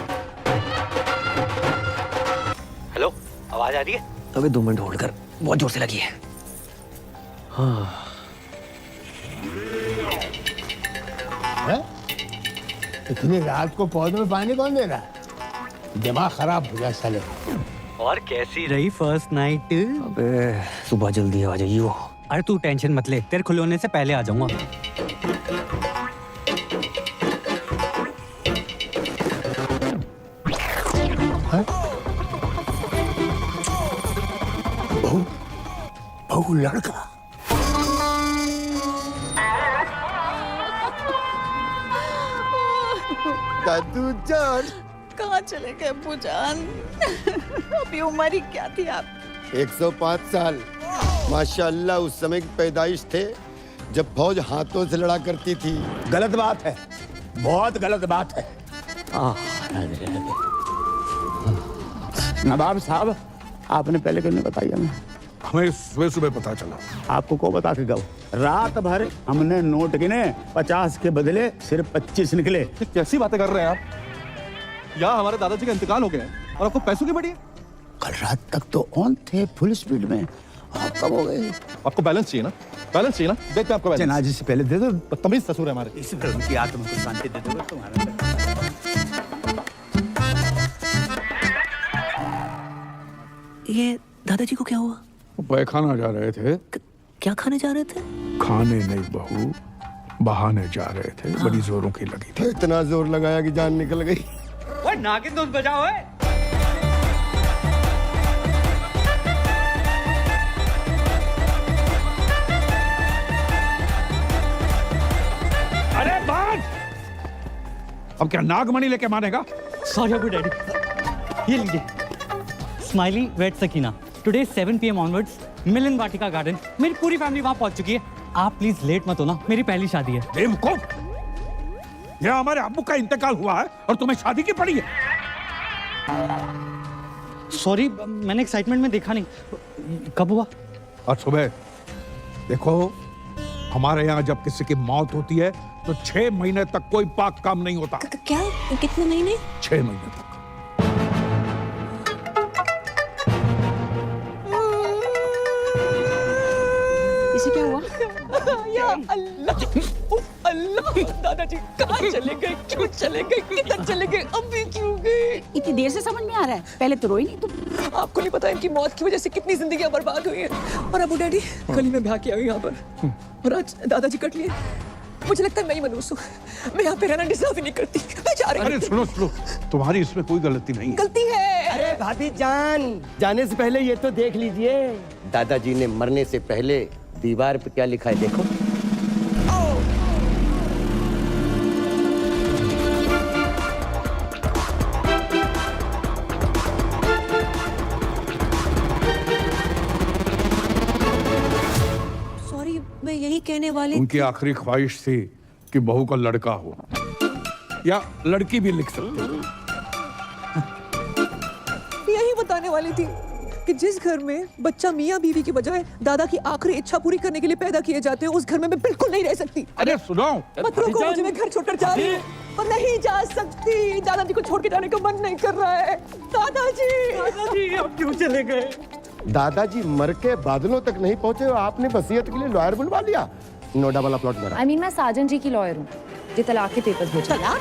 हेलो, आवाज आ रही है? अबे 2 मिनट होल्ड कर, बहुत जोर से लगी है। हाँ। इतनी रात को पौधों में पानी कौन दे रहा है? दिमाग खराब हो गया साले। और कैसी रही फर्स्ट नाइट? अबे सुबह जल्दी आ जाइयो। अरे तू टेंशन मत ले, तेरे खुले होने से पहले आ जाऊंगा। बहू लड़का। दादू जान, कहाँ चले गए अब्बू जान? अभी उम्र ही क्या थी आप? 105 साल। माशाल्लाह, उस समय की पैदाइश थे जब फौज हाथों से लड़ा करती थी। गलत बात है, बहुत गलत बात है। नवाब साहब, आपने पहले क्यों नहीं बताया? हमें सुबह सुबह पता चला। आपको को बता के गए? रात भर हमने नोट गिने, 50 के बदले सिर्फ 25 निकले। कैसी बातें कर रहे हैं आप? यहाँ हमारे दादाजी का इंतकाल हो गया है और आपको पैसों की पड़ी है? कल रात तक तो ऑन थे, फुल स्पीड में। आप कब हो गए? आपको बैलेंस चाहिए ना? बैलेंस चाहिए ना? देते हैं आपको बैलेंस। जनाजे से पहले दे दो। तमीज ससुर है हमारे। इस धर्म की आत्मा को शांति दे दो तुम्हारा। ये दादाजी को क्या हुआ? पैखाना जा रहे थे। क्या खाने जा रहे थे? खाने नहीं बहू, बहाने जा रहे थे। बड़ी जोरों की लगी थी। इतना जोर लगाया कि जान निकल गई। ओए नागिन धुन बजाओ। अरे बात! अब क्या नागमणि लेके मानेगा? सॉरी अबू डैडी, ये लीजिए। Smiley weds Sakina, today 7 PM onwards Milan Vatika garden. मेरी पूरी फैमिली वहां पहुंच चुकी है। आप प्लीज लेट मत होना, मेरी पहली शादी है। बेवकूफ! यह हमारे अब्बू का इंतकाल हुआ है और तुम्हें शादी की पड़ी है। सॉरी, मैंने एक्साइटमेंट में देखा नहीं। कब हुआ? और सुबह देखो, हमारे यहाँ जब किसी की मौत होती है तो 6 महीने तक कोई पाक काम नहीं होता। क्या? कितने महीने? 6 महीने तक। इसे क्या हुआ? या अल्लाह, अल्लाह, दादाजी कहाँ चले गए? क्यों चले गए? किधर चले गए? अभी क्यों गए? इतनी देर से समझ में आ रहा है, पहले तो रोई नहीं तुम। आपको नहीं पता इनकी मौत की वजह से कितनी जिंदगियां बर्बाद हुई हैं। और अबू डैडी कल ही मैं ब्याह किया हूँ यहाँ पर, और आज दादाजी कट लिए। मुझे लगता है मैं ही मनूस हूँ, मैं यहाँ पे रहना डिजर्व ही नहीं करती। मैं जा रही हूँ। अरे सुनो सुनो, तुम्हारी इसमें कोई गलती नहीं है। गलती है। अरे भाभी जान, जाने से पहले ये तो देख लीजिए, दादाजी ने मरने से पहले दीवार पे क्या लिखा है, देखो। सॉरी, मैं यही कहने वाली उनकी आखिरी ख्वाहिश थी कि बहू का लड़का हो, या लड़की भी लिख सकते हो। यही बताने वाली थी कि जिस घर में बच्चा मियाँ बीवी की बजाय दादा की आखिरी इच्छा पूरी करने के लिए पैदा किए जाते हैं, उस घर में मैं बिल्कुल नहीं रह सकती। अरे सुनो, मत रोको मुझे, मैं घर छोड़कर जा रही हूँ। और नहीं जा सकती, दादाजी को छोड़ के जाने का मन नहीं कर रहा है। दादाजी, दादाजी आप क्यों चले गए? दादाजी मर के बादलों तक नहीं पहुंचे और आपने वसीयत के लिए लॉयर बुलवा लिया। नोएडा वाला प्लॉट मेरा। I mean, मैं साजन जी की लॉयर हूँ, जो तलाक के पेपर्स भेजा। तलाक?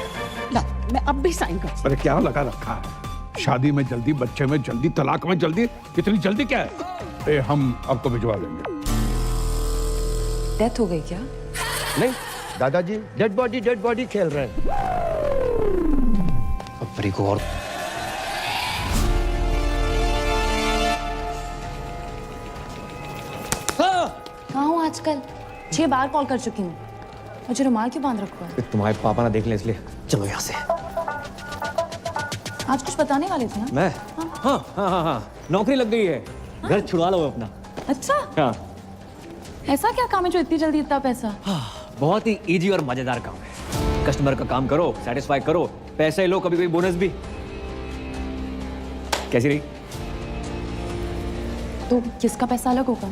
ला, मैं अब भी साइन कर। अरे क्या लगा रखा है? शादी में जल्दी, बच्चे में जल्दी, तलाक में जल्दी, इतनी जल्दी क्या है? हम आपको भिजवा देंगे। डेथ हो गई क्या? नहीं, दादाजी डेड बॉडी खेल रहे हैं। अब परी को और कहाँ हूँ आजकल? 6 बार कॉल कर चुकी हूँ। मुझे रुमाल क्यों बांध रखा है? तुम्हारे पापा ना देख ले इसलिए। चलो यहाँ से। आज कुछ बताने वाले थे ना? मैं? हाँ, नौकरी लग गई है। घर छुड़वा लो अपना। अच्छा, हाँ। ऐसा क्या काम है जो इतनी जल्दी इतना पैसा? बहुत ही इजी और मजेदार काम है। कस्टमर का काम करो, सेटिस्फाई करो, पैसे लो, कभी कभी बोनस भी। कैसी रही? तो किसका पैसा अलग होगा?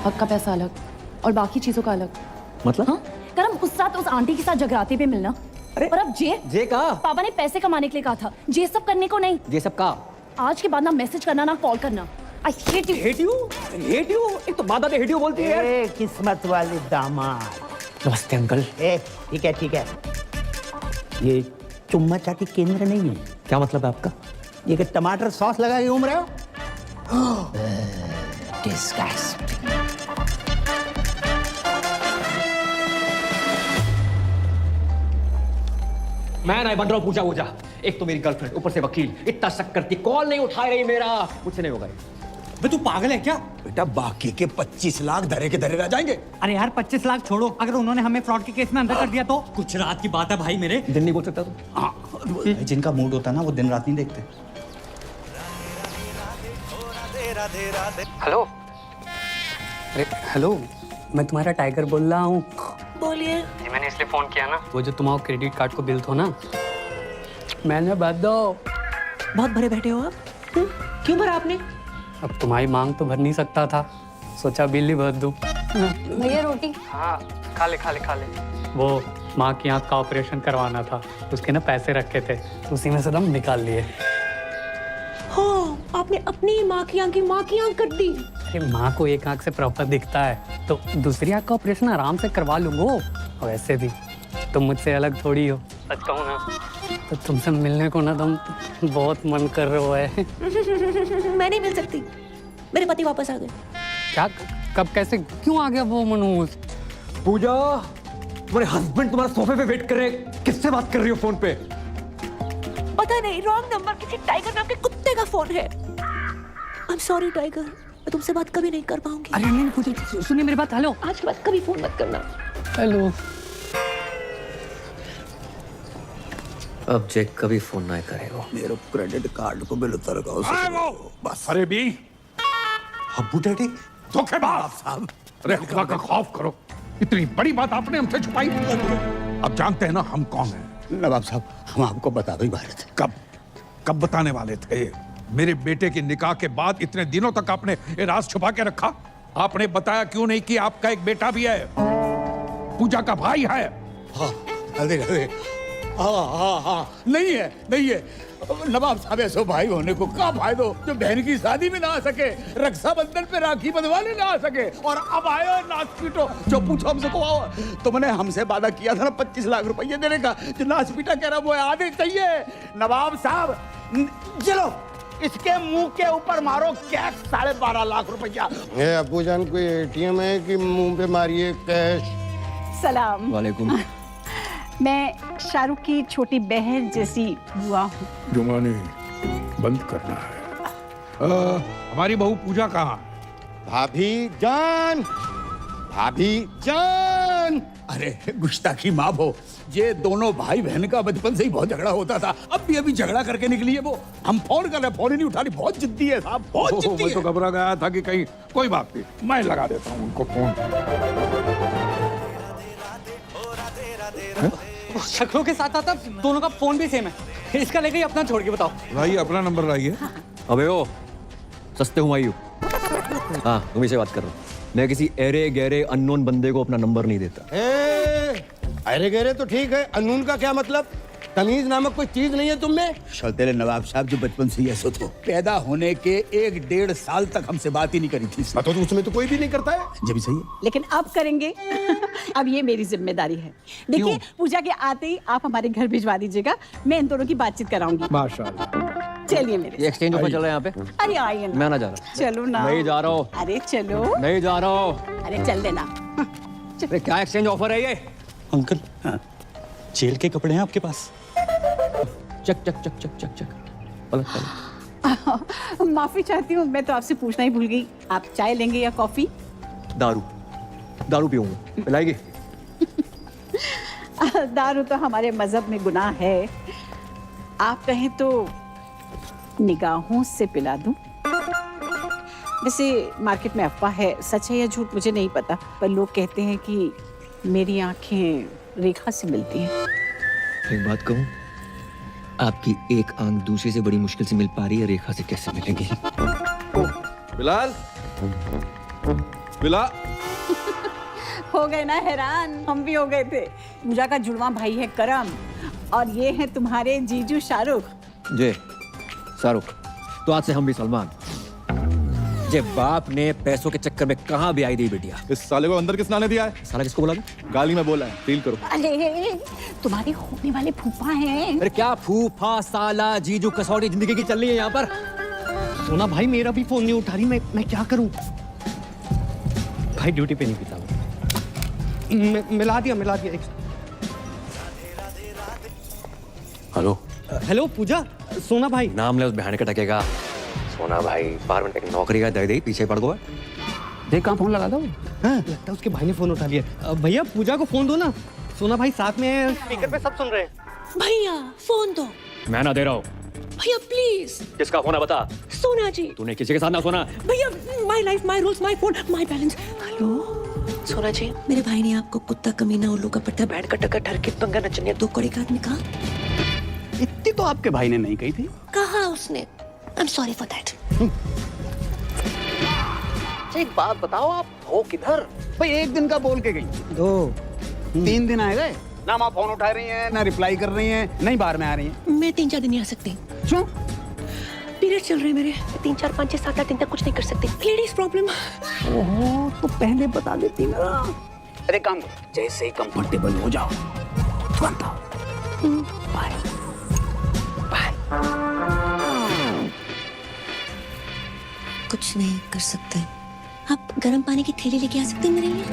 हक का पैसा अलग और बाकी चीजों का अलग। मतलब? हाँ? करम उस रात उस आंटी के साथ जगराते पे मिलना। अरे और अब जे का पापा ने पैसे कमाने के लिए कहा था, जे सब करने को नहीं। ये सब का आज के बाद ना मैसेज करना ना कॉल करना। I hate you. Hate you? Hate you? एक तो माता hate you बोलती है यार। किस्मत वाले दामाद। नमस्ते अंकल। ठीक है। ये चुम्मा चाटी केंद्र नहीं है। क्या मतलब है आपका? ये कि टमाटर सॉस लगा के घूम रहे हो? Disgusting. मैं नहीं बन रहा हूँ पूजा। एक तो मेरी गर्लफ्रेंड, ऊपर से वकील, इतना शक करती, कॉल नहीं उठा रही मेरा। मुझसे नहीं होगा ये। तू पागल है क्या? बेटा बाकी के 25 लाख धरे के धरे रह जाएंगे। अरे यार 25 लाख छोड़ो, अगर उन्होंने हमें फ्रॉड के केस में अंदर कर दिया तो? कुछ रात की बात है भाई मेरे। दिन नहीं बोल सकता तू? जिनका मूड होता है ना, वो दिन रात नहीं देखते। हेलो, अरे हेलो, मैं तुम्हारा टाइगर बोल रहा हूँ। बोलिए। ये मैंने इसलिए फोन किया ना, वो जो तुम्हारा क्रेडिट कार्ड को बिल थो ना, मैंने भर दो। बहुत भरे बैठे हो आप? क्यों भरा आपने? अब तुम्हारी मांग तो भर नहीं सकता था, सोचा बिल ही भर दूं। भैया रोटी? हाँ, खा ले। वो माँ की आँख का ऑपरेशन करवाना था, उसके ना पैसे रखे थे, तो उसी में से दम निकाल लिए। हाँ, आपने अपनी माँ की आँख कर दी। अरे माँ को एक आँख से प्रॉपर दिखता है, तो दूसरी आँख का ऑपरेशन आराम से करवा लूंगा। वैसे भी तुम मुझसे अलग थोड़ी हो, सच कहूँ ना तो तुमसे मिलने को ना तुम बहुत मन कर रहे है। मैं नहीं मिल सकती, मेरे पति वापस आ गए। क्या? कब? कैसे? क्यों आ गया वो मनोज? पूजा, तुम्हारे हस्बैंड तुम्हारे सोफे पे वेट कर रहे हैं। किससे बात कर रही हो फोन पे? पता नहीं, रॉन्ग नंबर, किसी टाइगर नाम के कुत्ते का फोन है। आई एम सॉरी टाइगर, मैं तुमसे बात कभी नहीं कर पाऊंगी। अरे नहीं पूजा, सुनिए मेरी बात। हेलो, आज के बाद कभी फोन मत करना। हेलो। अब चेक कभी फोन ना करेगा। मेरे क्रेडिट कार्ड को बिल उतर गया बस। अरे भी अब्बू डैडी धोखेबाज साहब। अरे अल्लाह का खौफ करो, इतनी बड़ी बात आपने हमसे छुपाई। अब जानते हैं ना हम कौन हैं। नवाब साहब, हम आपको बता भी वाले थे। कब बताने वाले थे? मेरे बेटे के निकाह के बाद इतने दिनों तक आपने ये राज छुपा के रखा। आपने बताया क्यों नहीं कि आपका एक बेटा भी है, पूजा का भाई है? हाँ, अरे अरे हाँ, नहीं है, नहीं है। नवाब साहब ऐसो भाई होने को क्या फायदो जो बहन की शादी में ना आ सके, रक्षाबंधन पे राखी बंधवाने ना आ सके, और अब आयो नाच पीटो। जो पूछो हमसे को आओ, तुमने हमसे वादा किया था ना 25 लाख रुपये देने का, जो नाच पीटा कह रहा वो आधे चाहिए। नवाब साहब चलो इसके मुंह के ऊपर मारो कैश 12.5 लाख रुपया। अबू जान कोई ATM है कि मुंह पे मारिए कैश? सलाम। वालेकुम। मैं शाहरुख की छोटी बहन जैसी बुआ हूँ। जुमानी बंद करना है। हमारी बहू पूजा कहाँ? भाभी जान, भाभी जान। अरे गुस्ताखी माँ भो, ये दोनों भाई बहन का बचपन से ही बहुत झगड़ा होता था। अब भी अभी झगड़ा करके निकली है वो। हम फोन कर रहे, फोन ही नहीं उठा रही। बहुत जिद्दी है साहब, बहुत जिद्दी मैं है। तो घबरा गया था कि कहीं, कोई बात नहीं, मैं लगा देता हूँ उनको फोन। शक्लों के साथ साथ दोनों का फोन भी सेम है। इसका लेके अपना छोड़ के बताओ। लाइए अपना नंबर लाइए। अबे ओ सस्ते हुमायूं, हाँ तुम्ही से बात कर रहा हूँ। मैं किसी एरे गहरे अननोन बंदे को अपना नंबर नहीं देता। अरे गहरे तो ठीक है, अनून का क्या मतलब? तमीज नामक कोई चीज नहीं है तुम में? सौतेले नवाब साहब जो बचपन से ही ऐसे थे, पैदा होने के 1-1.5 साल तक हमसे बात ही नहीं करी थी। तो उसमें तो कोई भी नहीं करता है। जब भी सही है। लेकिन अब करेंगे। अब ये मेरी जिम्मेदारी है। देखिए पूजा के आते ही आप हमारे घर भिजवा दीजिएगा, मैं इन दोनों की बातचीत कराऊंगी। माशाल्लाह। चलिए मेरे। ये एक्सचेंज ऑफर चल रहा है यहाँ पे। अरे आइए ना। मैं ना जा रहा। चलो ना। नहीं जा रहा हूँ। अरे चलो। नहीं जा रहा हूँ। अरे चल देना। अरे क्या एक्सचेंज ऑफर है ये? अंकल, जेल के कपड़े हैं आपके पास? चक चक चक चक चक चक। पलट। माफी चाहती हूँ, मैं तो आपसे पूछना ही भूल गई। आप चाय लेंगे या कॉफी? दारू पीऊंगा, पिलाएगी? दारू तो हमारे मजहब में गुनाह है। आप कहें तो निगाहों से पिला दूं। वैसे मार्केट में अफवाह है, सच है या झूठ मुझे नहीं पता, पर लोग कहते हैं कि मेरी आंखें रेखा से मिलती हैं। एक बात कहूँ, आपकी एक आंख दूसरे से बड़ी मुश्किल से मिल पा रही है, रेखा से कैसे मिलेगी? बिलाल, बिलाल। हो गए ना हैरान? हम भी हो गए थे। पूजा का जुड़वा भाई है करम, और ये है तुम्हारे जीजू शाहरुख। जे शाहरुख, तो आज से हम भी सलमान। जे बाप ने पैसों के चक्कर में कहाँ भी आई दी बेटिया। इस साले को अंदर किसने आने दिया है? साला किसको बोला? गाली में बोला है, फील करो। अरे तुम्हारे होने वाले फूफा हैं। अरे क्या फूफा, साला, जीजू, कसौटी जिंदगी की चल रही है यहाँ पर। सोना भाई मेरा भी फोन नहीं उठा रही, मैं क्या करूं? भाई ड्यूटी पे नहीं पीता। मिला दिया। हेलो हेलो पूजा, सोना भाई। नाम ले उस बहन के टकेगा। सोना भाई 12 घंटे की नौकरी का दे पीछे पड़ गो। देख कहाँ फोन लगा दो। हाँ, लगता है उसके भाई ने फोन उठा लिया। भैया पूजा को फोन दो ना, सोना भाई साथ में है, स्पीकर पे सब सुन रहे हैं। भैया फोन दो। मैं ना दे रहा हूँ। भैया प्लीज। किसका फोन है बता? सोना जी। तूने किसी के साथ ना सोना। भैया my life my rules my phone my balance. Hello सोना जी, मेरे भाई ने आपको कुत्ता, कमीना, उल्लू का पट्टा, बैठ का टक्का, ठरके, पंगा, नचनिया, 2 कौड़ी का आदमी कहा। इतनी तो आपके भाई ने नहीं कही थी। कहा उसने। I am sorry for that. एक बात बताओ, आप हो किधर? भाई एक दिन का बोल के गई, 2 3 दिन आए गए ना। आप फोन उठा रही हैं, ना रिप्लाई कर रही हैं, नहीं बाहर में आ रही हैं। मैं 3-4 दिन नहीं आ सकती। क्यों? पीरियड चल रहे हैं मेरे। 3, 4, 5, 6, 7, 8 दिन तक कुछ नहीं कर सकती। Ladies problem. ओहो, तो पहले बता देती ना। अरे काम करो, जैसे ही कंफर्टेबल हो जाओ तुरंत आओ। Bye bye. कुछ नहीं कर सकते। आप गर्म पानी की थैली लेके आ सकते हैं मेरे लिए?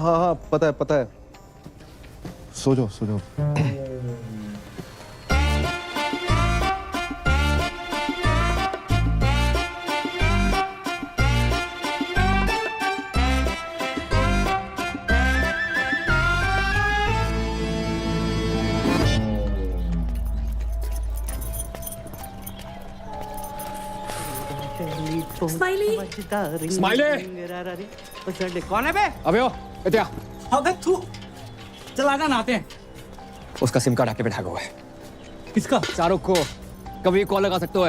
हाँ हाँ पता है सो जाओ स्माइली कौन है बे? अबे ओ इत्या अबे तू चल आजा नहाते हैं। उसका सिम कार्ड एक्टिवेट हुआ है। किसका? शाहरुख को कभी कॉल लगा सकते हो।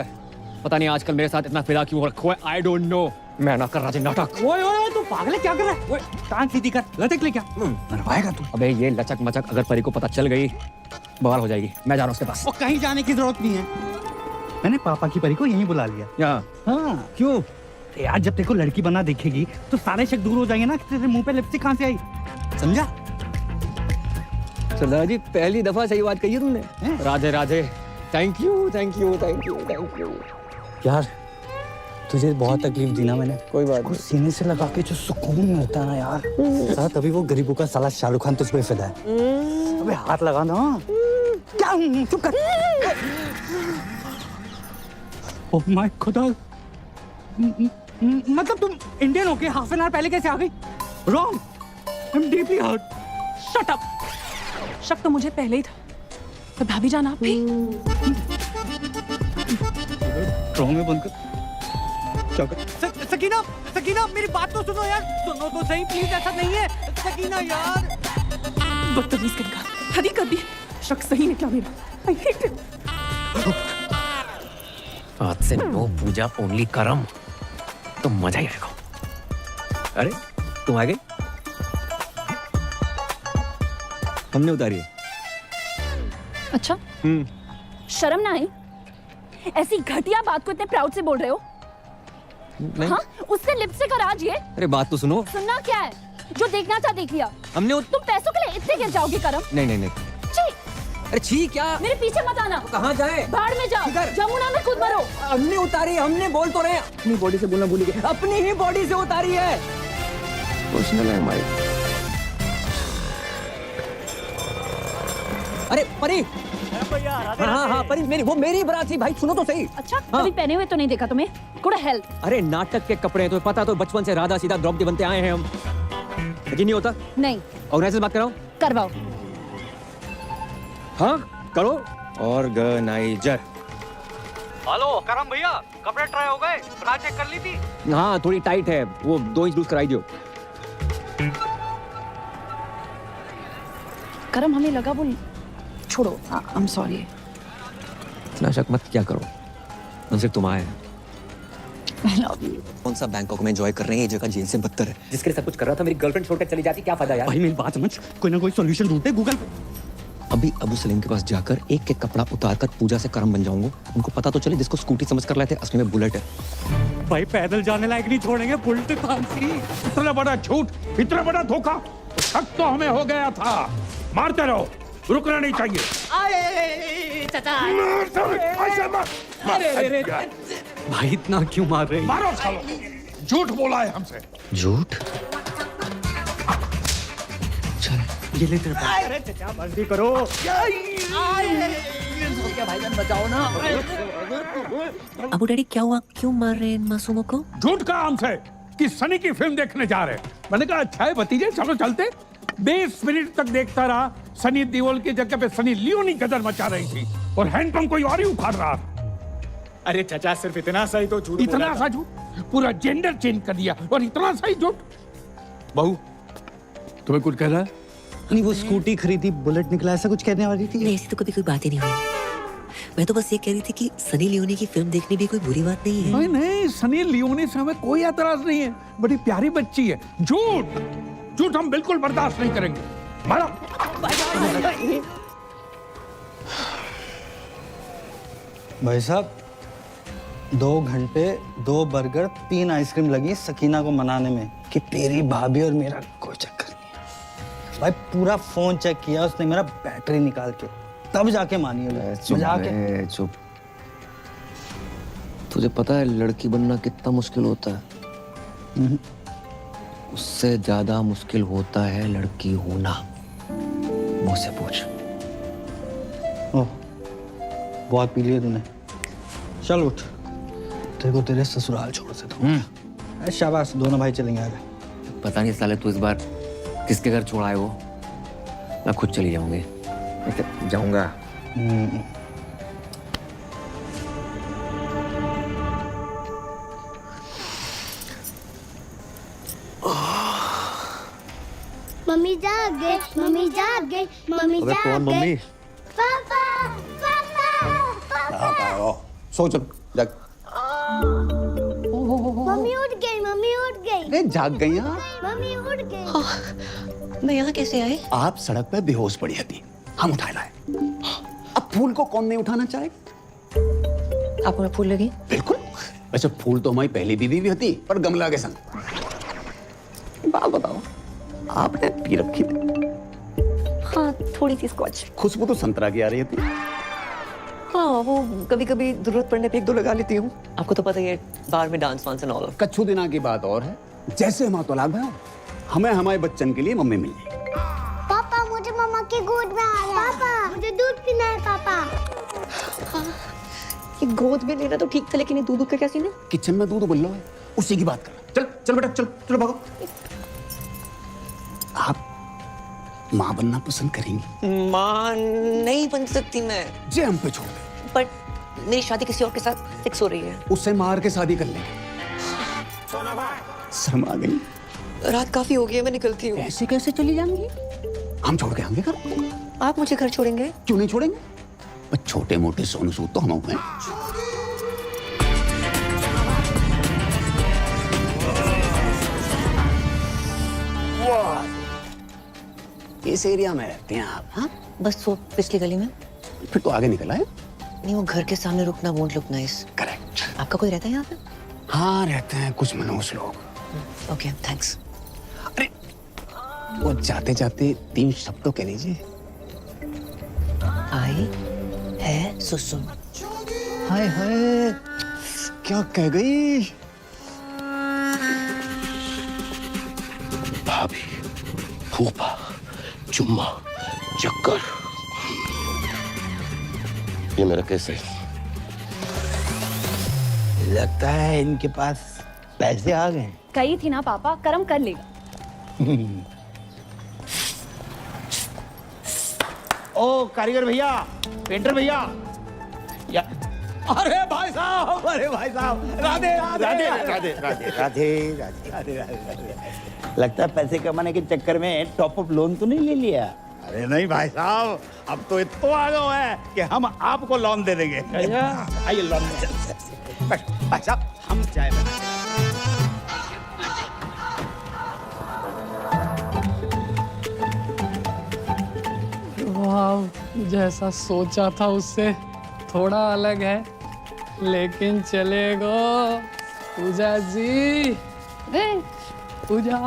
पता नहीं आजकल मेरे साथ इतना फिदा क्यों रखा है। I don't know. मैं ना कर रहा नाटक। ओए तू पागल है, क्या कर रहा है? ओए टांग सीधी कर, लटक ले क्या? मरवाएगा तू। अबे ये लचक मचक अगर परी को पता चल गई बवाल हो जाएगी। मैं जा रहा हूँ उसके पास। और कहीं जाने की जरूरत नहीं है, मैंने पापा की परी को यहीं बुला लिया। यहाँ? हाँ। क्यों यार, जब तेरे को लड़की बना देखेगी तो सारे शक दूर हो जाएंगे ना कि तेरे मुंह पे लिपस्टिक कहाँ से आई, समझा? सरदार जी पहली दफा सही बात कही है तुमने। राधे राधे। Thank you. यार तुझे बहुत तकलीफ दी ना मैंने। कोई बात नहीं। सीने से लगा के जो सुकून मिलता है ना यार, साला तभी वो गरीबों का साला शाहरुख खान तुझ पे फिदा है। अबे हाथ लगा ना। क्या चुप कर। ओह माय खुदा, मतलब तुम इंडियन होके हाफ एन आवर पहले कैसे आ गई? Wrong, I am deeply hurt. Shut up. शक तो मुझे पहले ही था, तो भाभी जान आप भी। ड्रामे बंद कर। सकीना मेरी बात तो सुनो यार, सुनो तो सही प्लीज, ऐसा नहीं है सकीना यार। बदतमीज करेगा, हद ही कर दी। शक सही निकला मेरा। I hate it. आज से नो पूजा ओनली करम, तो मजा ही देखो। अरे तुम आ गई? हमने उतारी है। अच्छा, शर्म ना आई? ऐसी घटिया बात को इतने प्राउड से बोल रहे हो? नहीं। हाँ, उससे लिपस्टिक और आज ये। अरे बात तो सुनो। सुनना क्या है? जो देखना था देख लिया। हमने तुम पैसों के लिए इतने गिर जाओगे करम? नहीं। छी! अरे छी क्या? मेरे पीछे मत आना। कहाँ जाए? बाढ़ में जाओ, जमुना में कूद मरो। हमने उतारी, हमने बोल तो रहे हैं। अपनी बॉडी से बोलना भूल गए। अपनी ही बॉडी से उतारी है। पर्सनल है हमारी। अरे परी। हाँ परी, मेरी बारात थी भाई, सुनो तो सही। अच्छा, कभी पहने हुए तो नहीं देखा तुम्हें? Good health. अरे नाटक के कपड़े तो पता, तो बचपन से राधा सीधा द्रौपदी बनते आए हैं हम। यकीन नहीं होता? नहीं। ऑर्गेनाइजर से बात कराओ। करवाओ। हाँ करो। ऑर्गेनाइजर। हेलो करम भैया, कपड़े ट्राई हो गए? ब्रा चेक कर ली थी? हाँ थोड़ी टाइट है, वो 2 इंच लूज कराई दो। करम हमें लगा वो छोड़ो, आई एम सॉरी। इतना शक मत क्या करो, हम सिर्फ तुम आए हैं। I love you. कौन सा बैंकॉक में एंजॉय कर रहे हैं, ये जगह जेल से बदतर है। जिसके लिए सब कुछ कर रहा था, मेरी गर्लफ्रेंड छोड़कर चली जाती, क्या फायदा यार? भाई मेरी बात समझ, कोई ना कोई सॉल्यूशन ढूंढते गूगल पे। अभी अबू सलीम के पास जाकर एक एक कपड़ा उतारकर पूजा से करम बन जाऊंगा। उनको पता तो चले जिसको स्कूटी समझ कर लाए थे असली में बुलेट है। भाई पैदल जाने लायक नहीं छोड़ेंगे, बुलेट कौन-सी? इतना बड़ा झूठ, इतना बड़ा धोखा, शक तो हमें हो गया था। मारते रहो, रुकना नहीं चाहिए। भाई इतना क्यों मार रहे हैं? मारो सालो, झूठ बोला है हमसे। झूठ? ये ले तेरे पास। अरे चचा मर्जी करो। भाईजान बचाओ ना। अबू डैडी क्या हुआ, क्यों मार रहे हैं इन मासूमों को? झूठ कहा हमसे कि सनी की फिल्म देखने जा रहे हैं। मैंने कहा अच्छा है भतीजे, चलो चलते। 20 मिनट तक देखता रहा, सनी देओल की जगह पे सनी लियोनी गदर मचा रही थी और हैंडपंप कोई और ही उखाड़ रहा था। अरे चचा सिर्फ इतना सा ही तो झूठ, इतना सा झूठ, पूरा जेंडर चेंज कर दिया और इतना सा ही झूठ। बहू तुम्हें कुछ कह रहा है? नहीं वो स्कूटी खरीदी, बुलेट निकला, ऐसा कुछ कहने वाली थी? नहीं ऐसी तो कभी कोई बात ही नहीं हुई। मैं तो बस ये कह रही थी कि सनी लियोनी की फिल्म देखने भी कोई बुरी बात नहीं है। नहीं नहीं, सनी लियोनी से हमें कोई एतराज नहीं है, बड़ी प्यारी बच्ची है। झूठ झूठ हम बिल्कुल बर्दाश्त नहीं करेंगे। मारो। भाई साहब 2 घंटे 2 बर्गर 3 आइसक्रीम लगी सकीना को मनाने में कि तेरी भाभी और मेरा कोई चक्कर नहीं है। भाई पूरा फोन चेक किया उसने मेरा, बैटरी निकाल के, तब जाके मानी है। चुप। तुझे पता है लड़की बनना कितना मुश्किल होता है? उससे ज्यादा मुश्किल होता है लड़की होना। मुझसे पूछ। ओह, बहुत पी लिया तूने। चल उठ, तेरे को तेरे ससुराल छोड़ से दूँ। शाबाश, दोनों भाई चलेंगे आगे। पता नहीं साले तू इस बार किसके घर छोड़ा है वो। मैं खुद चली जाऊंगी। जाऊंगा। मम्मी जाग गए, मम्मी जाग गए, मम्मी अबे जाग कौन गए। मम्मी? पापा, पापा। सो चल जाग। मम्मी उठ गई, मम्मी उठ गई। अरे जाग गई आप? मम्मी उठ गई। मैं यहाँ कैसे आई? आप सड़क पे बेहोश पड़ी थी, हम उठाए लाए। अब फूल को कौन नहीं उठाना चाहे? आपको मैं फूल लगी? बिल्कुल। वैसे फूल तो हमारी पहली बीवी भी थी, पर गमला के संग। बात बताओ, आपने पी रखी थी? हाँ, थोड़ी सी स्कॉच। खुशबू तो संतरा की आ रही थी। हाँ, वो कभी कभी जरूरत पड़ने पे एक दो लगा लेती हूँ। आपको तो पता ही है, बार में डांस वांस एंड ऑल। कच्छू दिना की बात और है। जैसे हम तलाक भाई, हमें हमारे बच्चन के लिए मम्मी मिल गई। पापा, मुझे मम्मा की गोद में आ रहा है। पापा, मुझे दूध पीना है पापा। हाँ, ये गोद में लेना तो ठीक था, लेकिन ये दूध का क्या सीन है? किचन में दूध उबल रहा है, उसी की बात कर। चल चल बेटा, चल चलो भागो। आप माँ बनना पसंद करेंगी? माँ नहीं बन सकती मैं। जे हम पे छोड़ दे। बट मेरी शादी किसी और के साथ फिक्स हो रही है। उससे मार के शादी कर लेंगे। शर्म आ गई? रात काफी हो गई है, मैं निकलती हूँ। ऐसे कैसे चली जाएंगी? हम छोड़ के आएंगे घर। आप मुझे घर छोड़ेंगे? क्यों नहीं छोड़ेंगे? पर छोटे मोटे सोनू सूद तो हम हैं। इस एरिया में रहते हैं आप? हाँ, बस वो पिछली गली में। फिर तो आगे निकला है। नहीं, वो घर के सामने रुकना वोंट लुक नाइस। करेक्ट। आपका कोई रहता है यहाँ पे? हाँ, रहते हैं कुछ मनोज लोग। Okay, thanks. अरे वो जाते जाते 3 शब्द तो कह लीजिए। आई है सुसु। हाय हाय, क्या कह गई? भाभी, फूफा, चुम्मा, चक्कर। ये मेरा केस है। लगता है इनके पास पैसे आ गए। कही थी ना पापा, कर्म कर लेगा। ओ कारीगर भैया, पेंटर भैया, या अरे भाई साहब, अरे भाई साहब, राधे राधे राधे राधे राधे राधे राधे राधे। लगता है पैसे कमाने के चक्कर में टॉप अप लोन तो नहीं ले लिया? अरे नहीं भाई साहब, अब तो इतना आ गया है कि हम आपको लोन दे देंगे। आइए लोन में। भाई साहब, हम चाय बनाते हैं। वाह, जैसा सोचा था उससे थोड़ा अलग है, लेकिन चलेगा। पूजा जी, पूजा।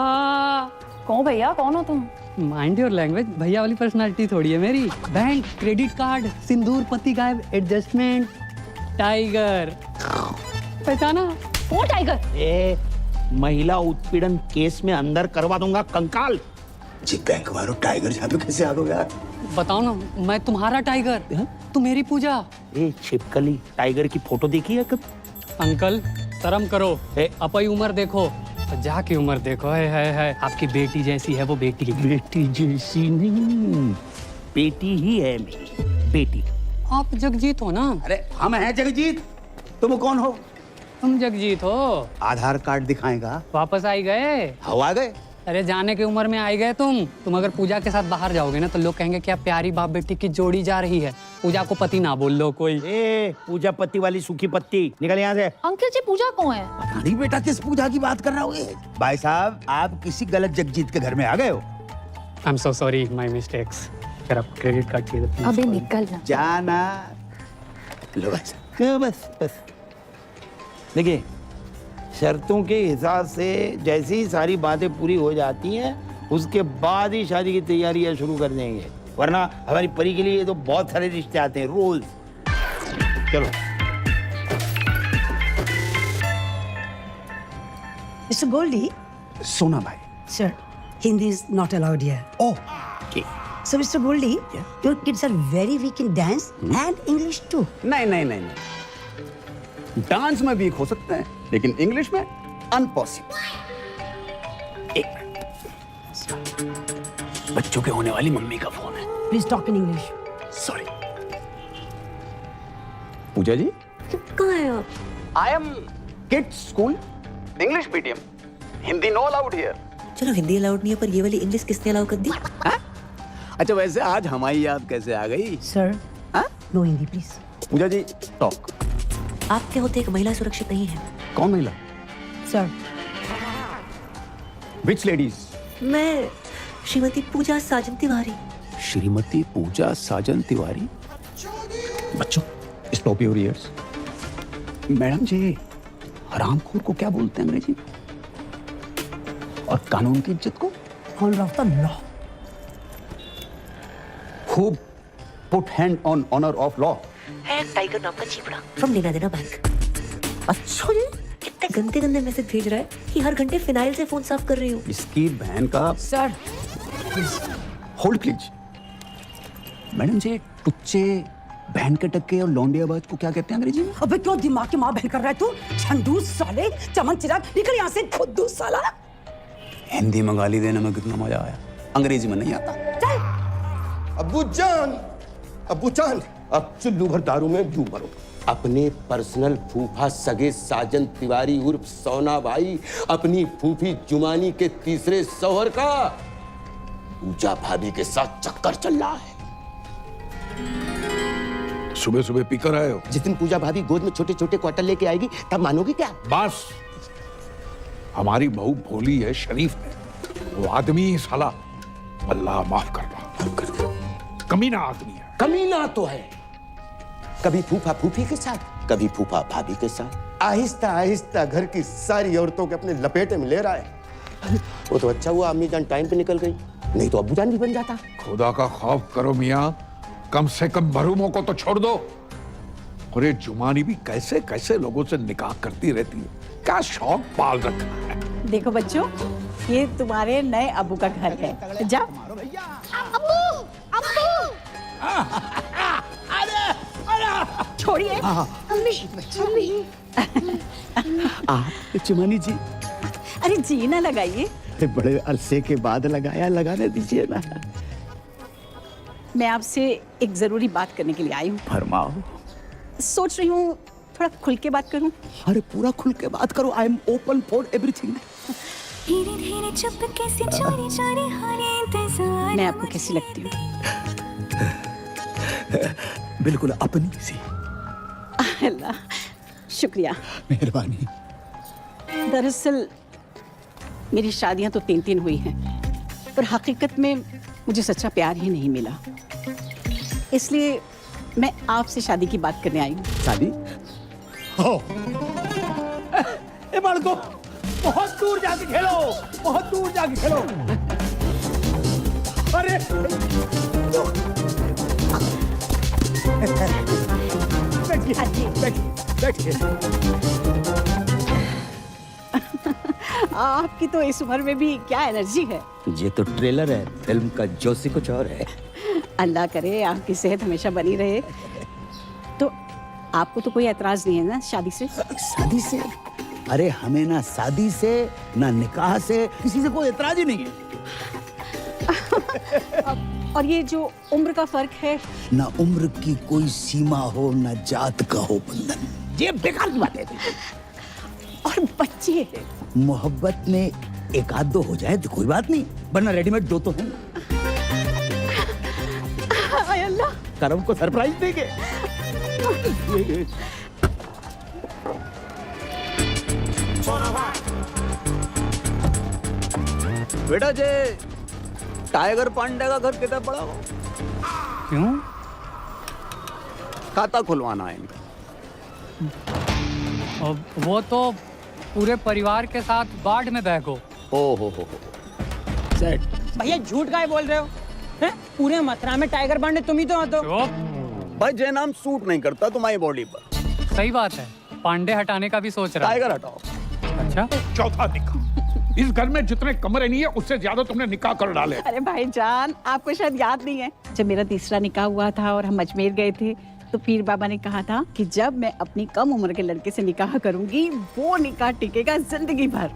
कौन भैया, कौन हो तुम? माइंड योर लैंग्वेज, भैया वाली पर्सनालिटी थोड़ी है मेरी। बैंक, क्रेडिट कार्ड, सिंदूर, पति गायब, एडजस्टमेंट, टाइगर। पहचाना? कौन टाइगर? ए, महिला उत्पीड़न केस में अंदर करवा दूंगा कंकाल। जी बैंक वालों, टाइगर यहाँ पे कैसे आ गए यार? बताओ ना, मैं तुम्हारा टाइगर, तुम मेरी पूजा। ए छिपकली, टाइगर की फोटो देखी है कब? अंकल शर्म करो, अपनी उम्र देखो, जाके उम्र देखो। है आपकी बेटी जैसी है वो बेटी। बेटी जैसी नहीं, बेटी ही है मेरी बेटी। आप जगजीत हो ना? अरे हम हैं जगजीत, तुम कौन हो? तुम जगजीत हो। आधार कार्ड दिखाएगा। वापस आई गए? हवा गए। अरे जाने की उम्र में आई गए तुम अगर पूजा के साथ बाहर जाओगे ना तो लोग कहेंगे क्या प्यारी बाप बेटी की जोड़ी जा रही है। पूजा को पति ना बोल लो कोई। ए, पूजा पति वाली सूखी पत्ती, निकल यहाँ से। अंकल जी, पूजा कौन है? पता नहीं बेटा किस पूजा की बात कर रहा हो। भाई साहब, आप किसी गलत जगजीत के घर में आ गए हो। I am so sorry, my mistakes. फिर आप क्रेडिट कार्ड चाहिए? अबे निकल ना। जाना। लो भाई साहब, बस देखिए, शर्तों के हिसाब से जैसे ही सारी बातें पूरी हो जाती हैं, उसके बाद ही शादी की तैयारियां शुरू कर देंगे, वरना हमारी परी के लिए तो बहुत सारे रिश्ते आते हैं रोज। चलो। मिस्टर गोल्डी। सोना भाई, Sir, Hindi is not allowed here. Oh, okay. So, Mr. Goldie, your kids are very weak in dance and English too. नहीं नहीं नहीं नहीं, डांस में वीक हो सकते हैं लेकिन इंग्लिश में अनपॉसिबल। एक मिनट, बच्चों के होने वाली मम्मी का फोन है। Please talk in English. Sorry. Puja ji कहाँ हैं आप? I am kids school English medium, Hindi no allowed here. चलो हिंदी अलाउड नहीं है पर ये वाली इंग्लिश किसने अलाउ कर दी? अच्छा वैसे आज हमारी याद कैसे आ गई? Sir, no Hindi, please. Pooja ji talk. आपके होते एक महिला सुरक्षित नहीं है। कौन महिला? Sir. विच लेडीज? मैं श्रीमती पूजा साजन तिवारी। श्रीमती पूजा साजन तिवारी। बच्चों स्टॉप योर ईयर्स। मैडम जी हरामखोर को क्या बोलते हैं अंग्रेजी में? और कानून की इज्जत को? Honor of the law. Who put hand on honor of law? है टाइगर नाम का चीपड़ा फ्रॉम लेना देना बैंक। अच्छा जी कितने गंदे गंदे मैसेज भेज रहा है कि हर घंटे फिनाइल से फोन साफ कर रही हूँ। इसकी बहन का। Sir. Hold please. मैडम जी टुच्चे बहन के टक्के और लौंडियाबाज को क्या कहते हैं अंग्रेजी में? अबे क्यों दिमाग की माँ बहन कर रहा है तू? झंडू साले, चमन चिराग, निकल यहाँ से खुद्दू साला। हिंदी में गाली देने में कितना मजा आया, अंग्रेजी में नहीं आता। अब्बू जान, अब चुल्लू भर दारू में डूब मरो। अपने पर्सनल फूफा सगे साजन तिवारी उर्फ सोना भाई अपनी फूफी जुमानी के तीसरे शौहर का पूजा भाभी के साथ चक्कर चल रहा है। सुबह सुबह पीकर आए हो? जिस दिन पूजा भाभी गोद में छोटे छोटे क्वार्टर लेके आएगी तब मानोगे क्या? बस हमारी बहू भोली है, शरीफ है, वो आदमी साला अल्लाह माफ कर रहा, कमीना आदमी है। कमीना तो है, कभी फूफा फूफी के साथ कभी फूफा भाभी के साथ आहिस्ता आहिस्ता घर की सारी औरतों के अपने लपेटे में ले रहा है। वो तो अच्छा हुआ अम्मी जान टाइम पे निकल गई, नहीं तो अब्बू जान भी बन जाता। खुदा का खौफ करो मियाँ, कम से कम महरूमों को तो छोड़ दो। और ये जुमानी भी कैसे कैसे लोगों से निकाह करती रहती है, क्या शौक पाल रखा है। देखो बच्चों, ये तुम्हारे नए अब्बू का घर है, जाओ। अब्बू, अब्बू। छोड़िए। अम्मी। आप चुमानी जी। अरे जी ना लगाइए। अरे बड़े अरसे के बाद लगाया, लगाने दीजिए ना। मैं आपसे एक जरूरी बात करने के लिए आई हूँ। फरमाओ। सोच रही हूँ थोड़ा खुल के बात करूँ। अरे पूरा खुल के बात करो, I am open for everything. धीरे धीरे चुपके से चोरी चोरी हरे इंतजार। मैं आपको कैसी लगती हूँ? बिल्कुल अपनी सी। अल्लाह, शुक्रिया, मेहरबानी। दरअसल मेरी शादियां तो 3 हुई हैं, पर हकीकत में मुझे सच्चा प्यार ही नहीं मिला। इसलिए मैं आपसे शादी की बात करने आई हूँ। शादी? हो। ए बालको, बहुत दूर जाके खेलो, बहुत दूर जाके खेलो। अरे बैठिए। आपकी तो इस उम्र में भी क्या एनर्जी है। ये तो ट्रेलर है फिल्म का, जोशी कुछ और है। अल्लाह करे आपकी सेहत हमेशा बनी रहे। तो आपको तो कोई एतराज नहीं है ना शादी से? शादी से? अरे हमें ना शादी से ना निकाह से किसी से कोई एतराज ही नहीं है। और ये जो उम्र का फर्क है, ना उम्र की कोई सीमा हो, ना जात का हो बंधन, ये बेकार की बात है। और बच्चे, मोहब्बत में एक आध दो हो जाए तो कोई बात नहीं, वरना रेडीमेड दो तो हैं। अल्लाह, करम को सरप्राइज देंगे। बेटा जी, टाइगर पांडे का घर कितना बड़ा हो? क्यों? खाता खुलवाना है इनका। और वो तो पूरे परिवार के साथ बाढ़ में बह गो। हो सेट। भैया झूठ काहे बोल रहे हो? हैं? पूरे मथुरा में टाइगर पांडे तुम ही तो हो। भाई जय नाम सूट नहीं करता तुम्हारी बॉडी पर। सही बात है, पांडे हटाने का भी सोच रहा है। टाइगर हटाओ। अच्छा, चौथा निकाह इस घर में जितने कमरे नहीं है उससे ज्यादा तुमने निकाह कर डाले। अरे भाईजान, आपको शायद याद नहीं है, जब मेरा तीसरा निकाह हुआ था और हम अजमेर गए थे तो पीर बाबा ने कहा था कि जब मैं अपनी कम उम्र के लड़के से निकाह करूंगी वो निकाह टिकेगा जिंदगी भर।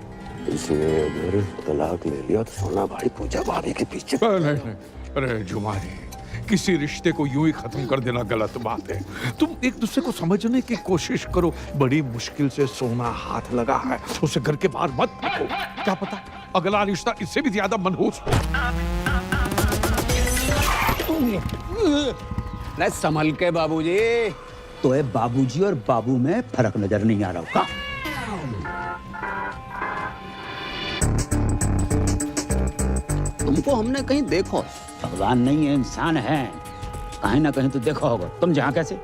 इसने अगर तलाक ले लिया तो सोना भाई पूजा भाभी के पीछे। नहीं, अरे जुमारी, किसी रिश्ते को यूं ही खत्म कर देना गलत बात है। तुम एक दूसरे को समझने की कोशिश करो। बड़ी मुश्किल से सोना हाथ लगा है, उसे घर के बाहर मत फेंको। क्या पता अगला रिश्ता इससे भी ज्यादा मनहूस हो। नहीं संभल के बाबूजी। तो है बाबूजी और बाबू में फर्क नजर नहीं आ रहा होगा। तुमको हमने कहीं देखो, भगवान नहीं है इंसान है, कहीं ना कहीं तो देखा होगा। तुम जहाँ कैसे?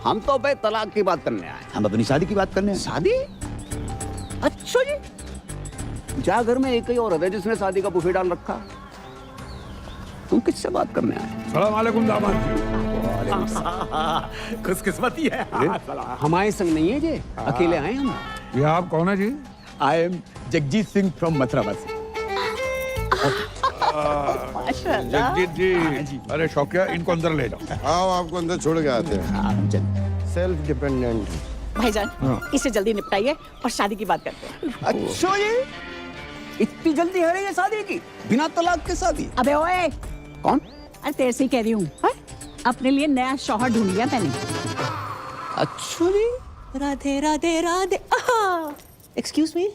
हम तो भाई तलाक की बात करने आए, हम अपनी शादी की बात करने आए। शादी? अच्छा जी, जा घर में एक ही औरत है जिसने शादी का बुफे डाल रखा। तुम किससे बात करने आए? सलाम अलैकुम दामाद जी। खुशकिस्मती है। हमारे संग नहीं है जी, अकेले आए हम। ये आप कौन है जी? I am Jagjit Singh from Mathura. Jagjit ji, अरे शौकिया इनको अंदर ले जाओ। आओ आपको अंदर छोड़ के आते हैं। सेल्फ डिपेंडेंट भाईजान, इसे जल्दी निपटाइए और शादी की बात करते हैं। अच्छा, ये इतनी जल्दी है ये शादी की, बिना तलाक के शादी? अबे ओए, कौन? अरे तेरे से ही कह रही हूँ, अपने लिए नया शौहर ढूंढ लिया मैंने। अच्छा जी, राधे राधे राधे। एक्सक्यूज मी,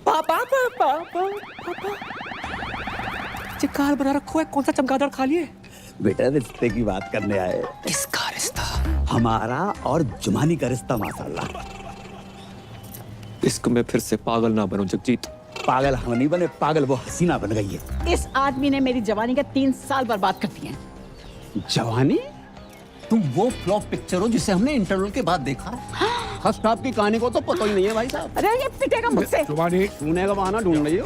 पापा पापा पापा चिकार बना रखो है, कौन सा चमगादड़ खा लिए? बेटा रिश्ते की बात करने आए। किसका रिश्ता? हमारा और जुमानी का रिश्ता माशाल्लाह। इश्क में फिर से पागल ना बनो जगजीत। पागल हम नहीं बने, पागल वो हसीना बन गई है। इस आदमी ने मेरी जवानी का 3 साल बर्बाद कर दिए। जवानी? तुम वो फ्लॉप पिक्चर हो जिसे हमने इंटरवल के बाद देखा। फर्स्ट हाफ की कहानी को तो पता ही नहीं है भाई साहब। अरे ये पिटेगा मुझसे। सोने का बहाना ढूंढ रही हो?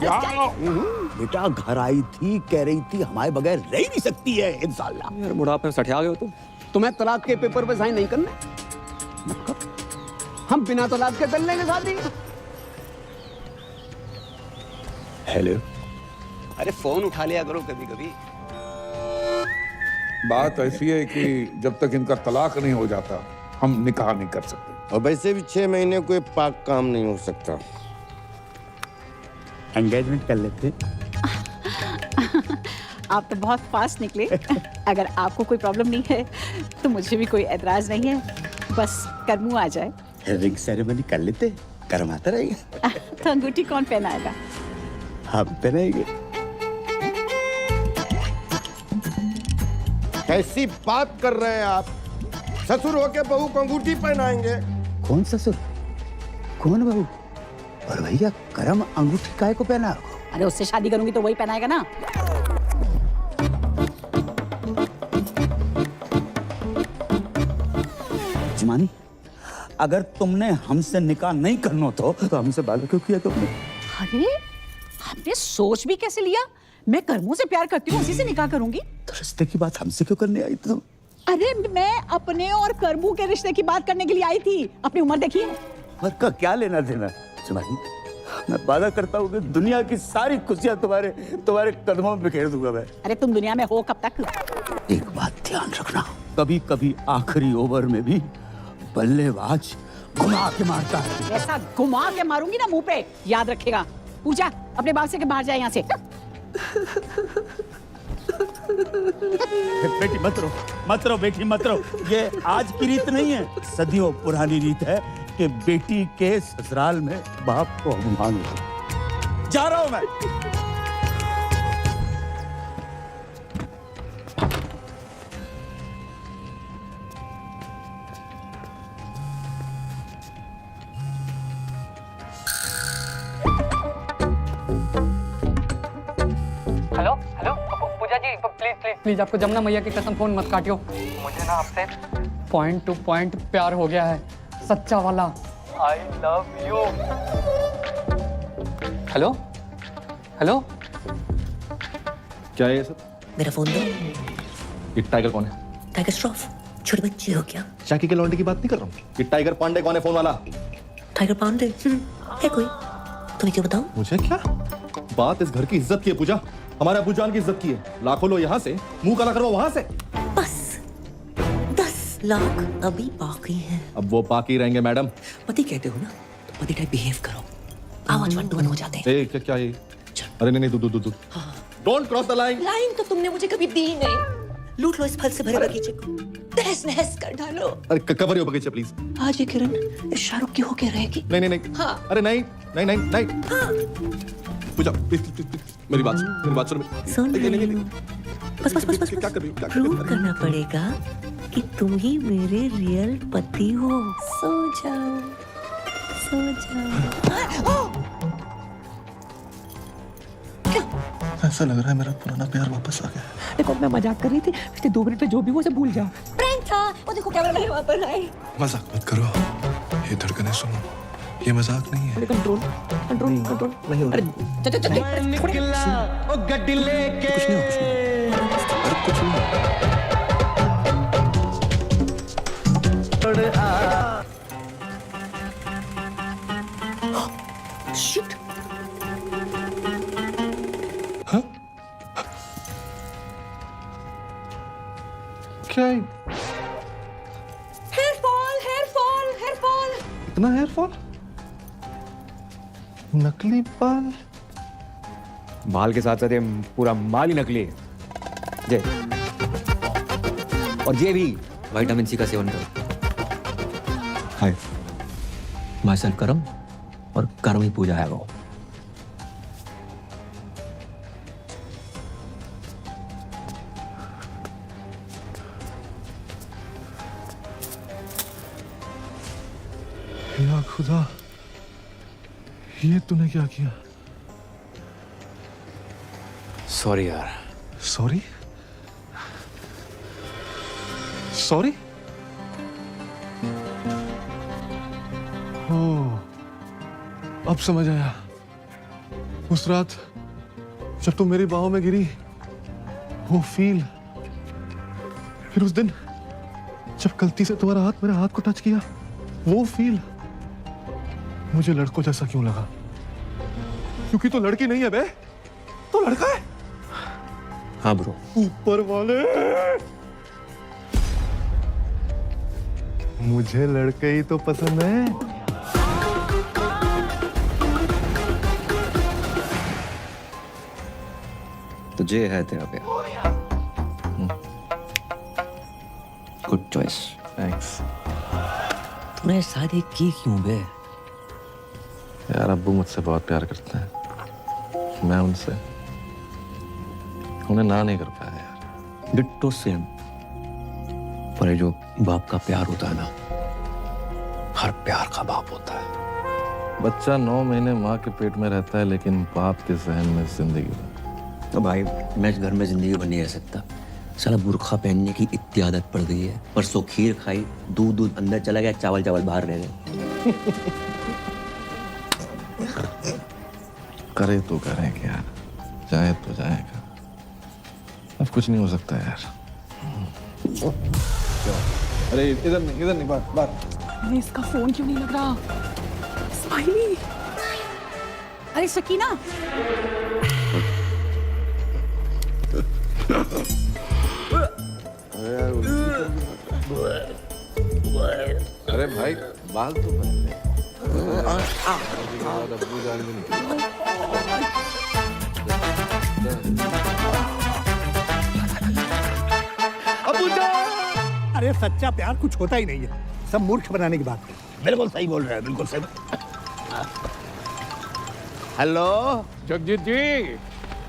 बेटा घर आई थी, कह रही थी हमारे बगैर रह ही नहीं सकती है इंशाल्लाह। यार बुढ़ापे में सठिया गए हो तुम। तुम्हें तलाक के पेपर पे साइन नहीं करना? हम बिना तलाक के कर लेंगे शादी। हेलो, अरे फोन उठा लिया करो कभी कभी। बात ऐसी है कि जब तक इनका तलाक नहीं हो जाता हम निकाह नहीं कर सकते। और वैसे भी 6 महीने कोई पाक काम नहीं हो सकता। एंगेजमेंट कर लेते। आप तो बहुत फास्ट निकले। अगर आपको कोई प्रॉब्लम नहीं है तो मुझे भी कोई एतराज नहीं है, बस करमू आ जाए। रिंग सेरेमनी कर लेते, करमाता रहेगा। तो अंगूठी कौन पहनाएगा? हम पहनाएंगे। कैसी बात कर रहे हैं आप? ससुर होके बहू को अंगूठी पहनाएंगे? कौन ससुर, कौन बहू? और भैया करम अंगूठी काहे को पहना? अरे उससे शादी करूंगी तो वही पहनाएगा ना। जुमानी, अगर तुमने हमसे निकाह नहीं करना तो हमसे बात क्यों किया तुमने? अरे आपने सोच भी कैसे लिया? मैं करमू से प्यार करती हूँ, उसी से निकाह करूंगी। तो रिश्ते की बात हमसे क्यों करने आई तुम? अरे मैं अपने और करमू के रिश्ते की बात करने के लिए आई थी। अपनी उम्र देखिए। उम्र का क्या लेना देना? जुमानी, मैं वादा करता हूँ कि दुनिया की सारी खुशियां तुम्हारे कदमों में बिखेर दूंगा मैं। अरे तुम दुनिया में हो कब तक? एक बात ध्यान रखना, कभी कभी आखिरी ओवर में भी बल्लेबाज घुमा के मारता है। ऐसा घुमा के मारूंगी ना मुंह पे, याद रखेगा। पूजा अपने बाल से के बाहर जाए यहाँ से। बेटी मत रो बेटी मत रो। ये आज की रीत नहीं है, सदियों पुरानी रीत है कि बेटी के ससुराल में बाप को अपमान हो। जा रहा हूं मैं। Hello hello Pooja ji, please please please, आपको जमुना मैया की कसम फोन मत काटियो। मुझे ना आपसे पॉइंट टू पॉइंट प्यार हो गया है, सच्चा वाला। I love you. Hello hello, क्या है ये सब? मेरा फोन दो। ये टाइगर कौन है? टाइगर श्रॉफ, छोटे बच्चे हो क्या? शाकी के लौंडे की बात नहीं कर रहा हूँ। ये टाइगर पांडे कौन है फोन वाला? टाइगर पांडे है कोई? तुम्हें क्या बताऊं? मुझे क्या? बात इस घर की इज्जत की है पूजा, हमारे अब्बू जान की इज्जत की है। लाखों लो यहाँ से, मुंह काला करवाओ वहां से। बस 10 लाख अभी बाकी है। अब वो बाकी रहेंगे मैडम। पति कहते हो ना, तो पति टाइप बिहेव करो। आवाज 1 to 1 हो जाते हैं। ए, क्या ये? अरे नहीं नहीं, दूध। Don't cross the line. Line तो तुमने मुझे कभी दी नहीं। लूट लो इस फल से भरे बगीचे को, तहस नहस कर डालो। अरे कवर यो बगीचे प्लीज। आज ये किरण इस शाहरुख की होके रहेगी। नहीं। हाँ। अरे नहीं। पूजा प्लीज, मेरी बात सुन। सुन नहीं। बस क्या कर रही हो? प्रूव करना पड़ेगा कि तुम ही मेरे रियल पति हो। सो जाओ। ऐसा लग रहा है मेरा पुराना प्यार वापस आ गया। देखो मैं मजाक कर रही थी, पिछले 2 मिनट में जो भी वो सब भूल जाओ। प्रैंक था। वो देखो कैमरा मैन वहां पर आए। मजाक मत करो, ये धड़कनें सुनो, ये मजाक नहीं है। कंट्रोल नहीं अरे कुछ नहीं अरे कुछ नहीं। शिट। क्या है? Hair fall. इतना हेयर फॉल? नकली बाल? बाल के साथ साथ ये पूरा माल ही नकली है। जय। और ये भी विटामिन सी का सेवन करो। हाय, माई सेल्फ करम और कर्म ही पूजा है वो। या खुदा, ये तूने क्या किया? सॉरी यार। सॉरी? ओह, अब समझ आया। उस रात जब तुम मेरी बाहों में गिरी, वो फील, फिर उस दिन जब गलती से तुम्हारा हाथ मेरे हाथ को टच किया, वो फील मुझे लड़कों जैसा क्यों लगा? क्योंकि तो लड़की नहीं है बे, तो लड़का है। हाँ ब्रो। ऊपर वाले, मुझे लड़के ही तो पसंद है। तुझे है तेरा प्यार। Good choice. थैंक्स। तूने शादी की क्यों बे? यार अब्बू मुझसे बहुत प्यार करते हैं, मैं उनसे उन्हें ना नहीं कर पाया यार। Ditto same. पर ये जो बाप का प्यार होता है ना, हर प्यार का बाप होता है। बच्चा 9 महीने माँ के पेट में रहता है, लेकिन बाप के जहन में जिंदगी भर। तो भाई मैं इस घर में जिंदगी भर नहीं रह सकता। साला बुर्खा पहनने की इतनी आदत पड़ गई है। परसों खीर खाई, दूध अंदर चला गया, चावल बाहर रह गए। करे तो करेंगे यार, जाए तो जाएगा। अब कुछ नहीं हो सकता यार। अरे इधर नहीं, बात। अरे इसका फोन क्यों नहीं लग रहा? स्माइली। अरे शकीना। अरे भाई बाल तो पहले। अरे सच्चा प्यार कुछ होता ही नहीं है, सब मूर्ख बनाने की बात है। बिल्कुल सही बोल रहे हैं, बिल्कुल सही। हेलो जगजीत जी,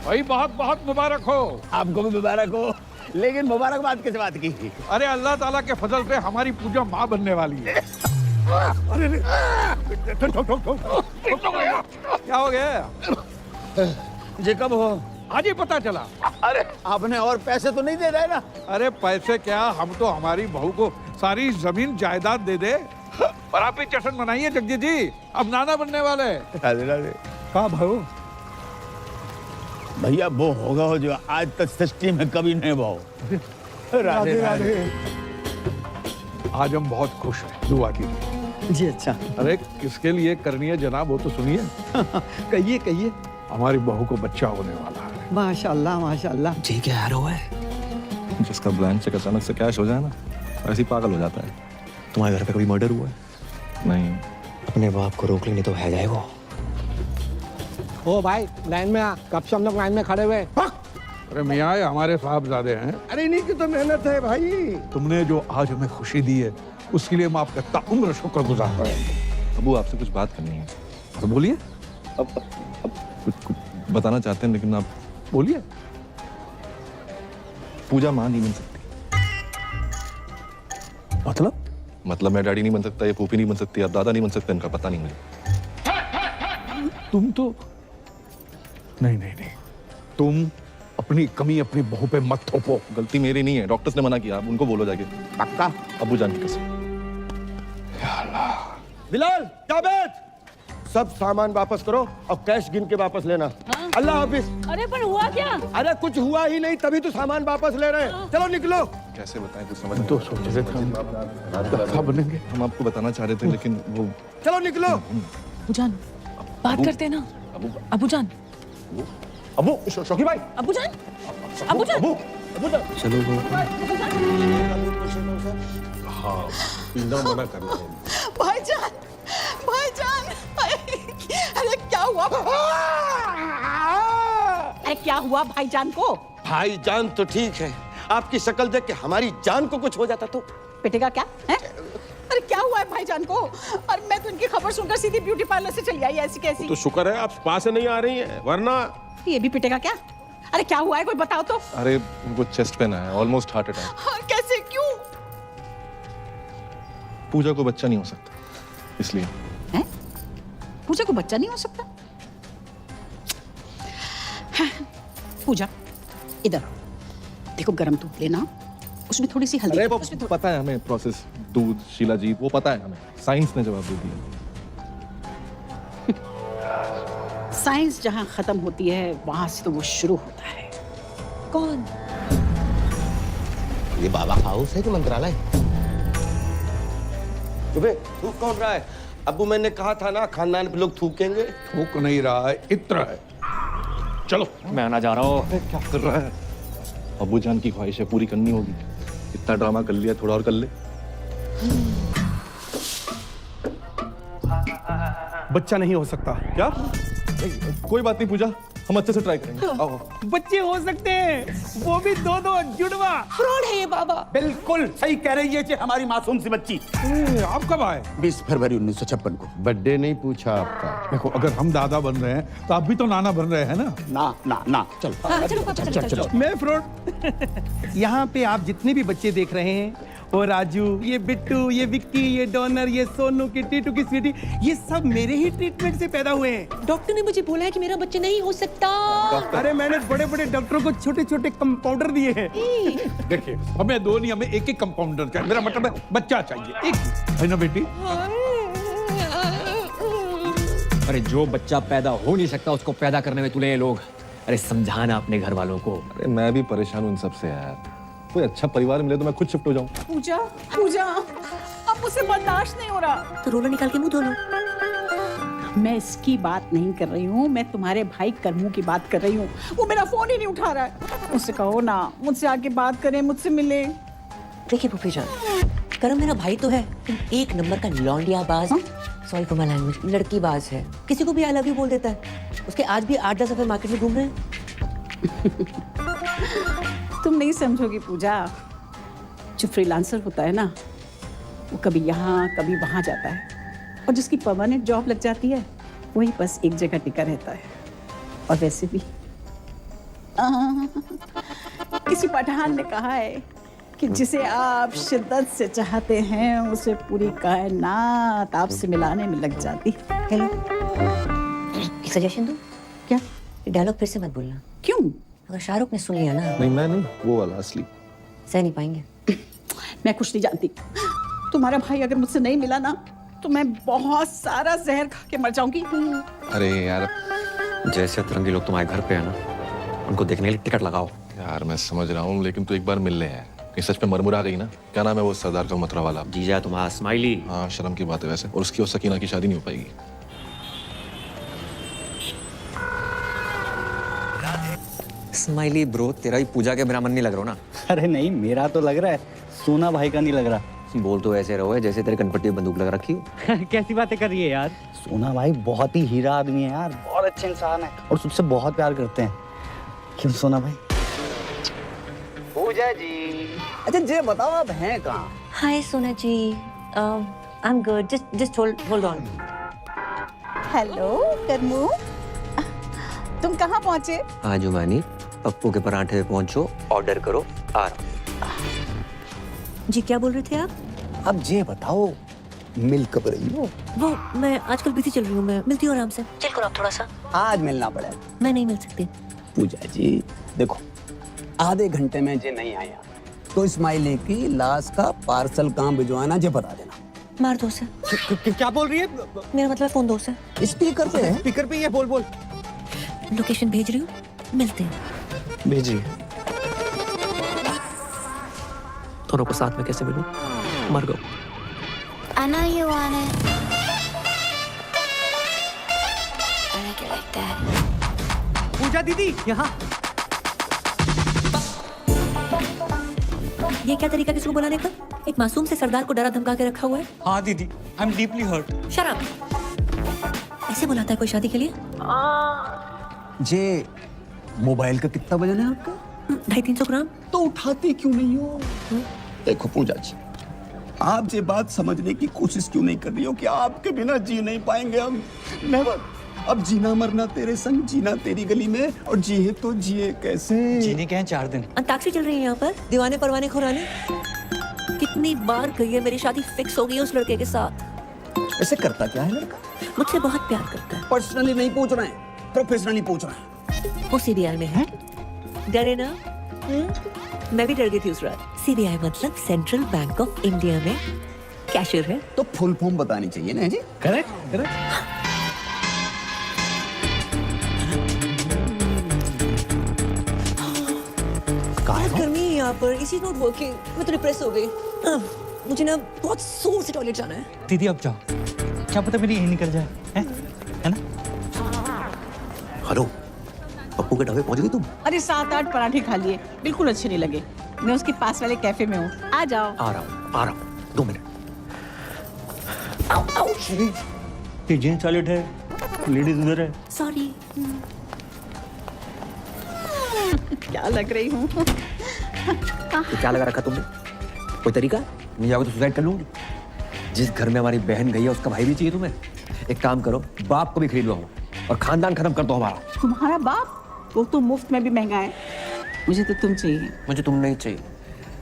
भाई बहुत बहुत मुबारक हो। आपको भी मुबारक हो, लेकिन मुबारकबाद किस बात की? अरे अल्लाह ताला के फजल से हमारी पूजा माँ बनने वाली है। अरे क्या हो गया? ये कब हो? आज ही पता चला। अरे आपने और पैसे तो नहीं दे रहे ना? अरे पैसे क्या, हम तो हमारी बहू को सारी जमीन जायदाद दे दे। और आप ही जश्न मनाइए जगजीत जी, अब नाना बनने वाले। कहा भाऊ? भैया वो होगा हो जो आज तक सृष्टि में कभी नहीं हुआ हो। राधे राधे। आज हम बहुत खुश हैं, दुआ कीजिए। जी अच्छा। अरे किसके लिए करनी है जनाब, वो तो सुनिए। कहिए कहिए। हमारी बहू को बच्चा होने वाला है। माशाल्लाह माशाल्लाह। जी क्या यार हुआ है? जिसका ब्लैंक चेक अचानक से कैश हो जाए ना, ऐसे ही पागल हो जाता है। तुम्हारे घर पे कभी मर्डर हुआ है? नहीं। अपने बाप को रोक लेने तो है जाए वो। ओ भाई लाइन में आ, कब से हम लोग लाइन में खड़े हुए। अरे मियाँ ये हमारे साहबजादे हैं। अरे इन्हीं की तो मेहनत है भाई। तुमने जो आज हमें खुशी दी है उसके लिए मैं आपका ताउम्र शुक्रगुजार हूं। अबू आपसे कुछ बात करनी है। तो बोलिए। अब कुछ बताना चाहते हैं लेकिन आप बोलिए। पूजा माँ नहीं बन सकती। मतलब मैं डैडी नहीं बन सकता, ये फूफी नहीं बन सकती, आप दादा नहीं बन सकते, इनका पता नहीं मुझे। तुम तो नहीं, तुम अपनी कमी अपनी बहू पे मत थोपो। गलती मेरी नहीं है, डॉक्टर्स ने मना किया, आप उनको बोलो जाके। पक्का? अबू जान की कसम। बिलाल, जावेद, सब सामान वापस करो और कैश गिन के वापस लेना। अल्लाह हाफिज। अरे पर हुआ क्या? अरे कुछ हुआ ही नहीं, तभी तो सामान वापस ले रहे हैं। चलो निकलो। कैसे बताएं, कुछ समझ तो सोच रहे थे हम बनेंगे। हम आपको बताना चाह रहे थे लेकिन वो। चलो निकलो। अबूजान बात करते हैं ना। अबूजान। अबू शौकी भाई। अबूजान। अबूजान। अबूजान। चलो वो। हाँ पीना मना कर रहे हैं। भाईजान, भाईजान, अरे क्या हुआ? अरे क्या हुआ भाईजान को? भाईजान तो ठीक है, आपकी शक्ल देख के हमारी जान को कुछ हो जाता तो। पिटेगा क्या है? अरे क्या हुआ है भाईजान को? और मैं तो इनकी खबर सुनकर सीधी ब्यूटी पार्लर से चली आई, ऐसी कैसी? तो शुक्र है आप पास से नहीं आ रही हैं, वरना ये भी पिटेगा क्या? अरे क्या हुआ है, कोई बताओ तो। अरे उनको चेस्ट पेन है, ऑलमोस्ट हार्ट अटैक। हाँ, कैसे, क्यों? पूजा को बच्चा नहीं हो सकता इसलिए। हैं? पूजा को बच्चा नहीं हो सकता? हाँ, पूजा इधर देखो, गरम दूध लेना, उसमें थोड़ी सी हल्दी। अरे वो पता है हमें प्रोसेस, दूध, शीलाजीत, वो पता है हमें, साइंस ने जवाब दे दिया। साइंस जहां खत्म होती है वहां से तो वो शुरू होता है। कौन? ये बाबा हाउस है कि मंत्रालय? तुम्हें थूक कौन रहा है? अब्बू मैंने कहा था ना खानदान पे लोग थूकेंगे। थूक नहीं रहा है, इत्र है। चलो मैं आना जा रहा हूँ। क्या कर रहा है? अबू जान की ख्वाहिशें पूरी करनी होगी। इतना ड्रामा कर लिया, थोड़ा और कर ले। बच्चा नहीं हो सकता क्या? कोई बात नहीं पूजा, हम अच्छे से ट्राई करेंगे। आओ। बच्चे हो सकते हैं, वो भी दो जुड़वा। फ्रॉड है ये बाबा। बिल्कुल सही कह रही है कि हमारी मासूम सी बच्ची। आप कब आए? 20 फरवरी 1956 को। बर्थडे नहीं पूछा आपका। देखो अगर हम दादा बन रहे हैं तो आप भी तो नाना बन रहे हैं ना। ना चलो। हाँ, चलो पापा, चलो। मैं फ्रॉड। यहाँ पे आप जितने भी बच्चे देख रहे हैं, वो राजू, ये बिट्टू, ये विक्की, ये डॉनर, ये सोनू, किट्टी, टुकी, स्वीटी, ये सब मेरे ही ट्रीटमेंट से पैदा हुए हैं। डॉक्टर ने मुझे बोला है कि मेरा बच्चा नहीं हो सकता। अरे मैंने बड़े बड़े डॉक्टरों को छोटे छोटे कंपाउंडर दिए हैं। देखिए हमें दो नहीं, हमें एक कंपाउंडर चाहिए। मेरा मतलब है बच्चा चाहिए एक, है ना बेटी? अरे जो बच्चा पैदा हो नहीं सकता उसको पैदा करने में तुले ये लोग। अरे समझाना अपने घर वालों को। अरे मैं भी परेशान हूँ इन सबसे यार। कोई अच्छा परिवार मिले तो मैं खुद शिफ्ट हो जाऊँ। पूजा, पूजा, अब मुझसे बर्दाश्त नहीं हो रहा। तो रोला निकाल के मुंह धो लो। मैं इसकी बात नहीं कर रही हूँ, मैं तुम्हारे भाई करमू की बात कर रही हूँ। वो मेरा फोन ही नहीं उठा रहा है। मुझसे कहो ना, मुझसे आके बात करें, मुझसे मिले। देखिए पुफी जान, करम मेरा भाई तो है, एक नंबर का लौंडियाबाज, सॉरी फॉर माय लैंग्वेज, लड़कीबाज है। किसी को भी आई लव यू बोल देता है। उसके आज भी 8-10 दफे मार्केट में घूम रहे हैं। तुम नहीं समझोगी पूजा, जो फ्रीलांसर होता है ना, वो कभी यहाँ कभी वहाँ जाता है, और जिसकी परमानेंट जॉब लग जाती है वही बस एक जगह टिका रहता है। और वैसे भी किसी पठान ने कहा है कि जिसे आप शिद्दत से चाहते हैं उसे पूरी कायनात आपसे मिलाने में लग जाती। हेलो, एक सजेशन दूं? क्या? डायलॉग फिर से मत बोलना। क्यों? अगर शाहरुख ने सुन लिया ना। नहीं मैं नहीं, वो वाला असली। सह नहीं पाएंगे। मैं कुछ नहीं जानती। तुम्हारा भाई अगर मुझसे नहीं मिला ना तो मैं बहुत सारा जहर खा के मर जाऊंगी। अरे यार, जैसे अतरंगी लोग तुम्हारे घर पे है ना, उनको देखने के लिए टिकट लगाओ। यार मैं समझ रहा हूँ लेकिन तू एक बार मिल ले यार, ये सच में मरमुरा गई ना? क्या नाम है वो सरदार का मतरा वाला? जीजा तुम्हारा स्माइली। हाँ, शर्म की बात है वैसे। और उसकी और सकीना की शादी नहीं हो पाएगी। स्माइली ब्रो, तेरा ही पूजा के बिना मन नहीं लग रहा ना? अरे नहीं, मेरा तो लग रहा है, सोना भाई का नहीं लग रहा। बोल तो ऐसे रहो है जैसे तेरे कनपट्टी में बंदूक लगा रखी हो। कैसी बातें कर रही है यार? सोना भाई बहुत ही हीरा आदमी है यार, बहुत अच्छे इंसान है और तुझसे बहुत प्यार करते हैं। क्यों सोना भाई? पूजा जी, अच्छा ये बताओ आप हैं कहाँ? Hi Sona ji, I am good, just hold on. Hello Karmu, तुम कहाँ पहुँचे? हाँ जुमानी, पप्पू के पराठे पे पहुंचो, ऑर्डर करो, आ रहा जी। क्या बोल रहे थे आप? अब ये बताओ, मिल कब रही हो? वो मैं आजकल बिजी चल रही हूँ, मैं मिलती हूँ आराम से। चिल करो आप थोड़ा सा। आज मिलना पड़ेगा। मैं नहीं मिल सकती। पूजा जी देखो, आधे घंटे में जे नहीं आया तो स्माइली की लाश का पार्सल कहाँ भिजवाना जे बता देना। मार दो से। क्या बोल रही है? मेरा मतलब फोन दो से। स्पीकर पे है। स्पीकर पे ही है, बोल। लोकेशन भेज रही हूँ, मिलते हैं। भेजिए। दोनों को साथ में कैसे मिलूं? मर गो। I know you want it. I like it like that. पूजा दीदी यहाँ। ये क्या तरीका किसी को बुलाने का? एक मासूम से सरदार को डरा धमका के रखा हुआ है। हाँ दीदी, I am deeply hurt. Shut up. ऐसे बुलाता है कोई शादी के लिए? जे मोबाइल का कितना वजन है आपका? 250-300 ग्राम। तो उठाती क्यों नहीं हो? देखो पूजा जी, आप ये बात समझने की कोशिश क्यों नहीं कर रही हो कि आपके बिना जी नहीं पाएंगे हम? नेवर। अब जीना मरना तेरे संग, जीना तेरी गली में, और जिए तो जिए कैसे? जीने के हैं 4 दिन। अंताक्षरी चल रही है यहाँ पर, दीवाने परवाने खुराने। कितनी बार कही है मेरी शादी फिक्स हो गई है उस लड़के के साथ। ऐसे करता क्या है लड़का? मुझसे बहुत प्यार करता है। पर्सनली नहीं पूछ रहे हैं, प्रोफेशनली पूछ रहे हैं। वो सीबीआई में है। डरे ना? मैं भी डर गई थी उस रात। सीबीआई मतलब सेंट्रल बैंक ऑफ इंडिया में कैशियर है। तो फुल फॉर्म बतानी चाहिए ना जी? करेक्ट। बहुत गर्मी है यहाँ पर, इसी नॉट वर्किंग। मैं तो डिप्रेस हो गई। मुझे ना बहुत जोर से टॉयलेट जाना है। दीदी अब जाओ, क्या पता मेरी यही निकल जाए, है ना? हेलो, पप्पू के ढाबे पहुंच गई तुम? अरे 7-8 पराठे खा लिए, बिल्कुल अच्छे नहीं लगे। मैं उसके पास वाले कैफे में हूँ, आ जाओ। आ रहा हूँ, 2 मिनट। ये जेंट्स टॉयलेट है, लेडीज उधर है। सॉरी। क्या लग रही हूँ? तो क्या लगा रखा तुमने? कोई तरीका? नहीं जाओगे तो सुसाइड कर लूंगी। जिस घर में हमारी बहन गई है उसका भाई भी चाहिए तुम्हें। एक काम करो, बाप को भी खरीद लो और खानदान खत्म कर दो हमारा। तुम्हारा बाप? वो तो मुफ्त में भी महंगा है। मुझे तो तुम चाहिए। मुझे तुम नहीं चाहिए।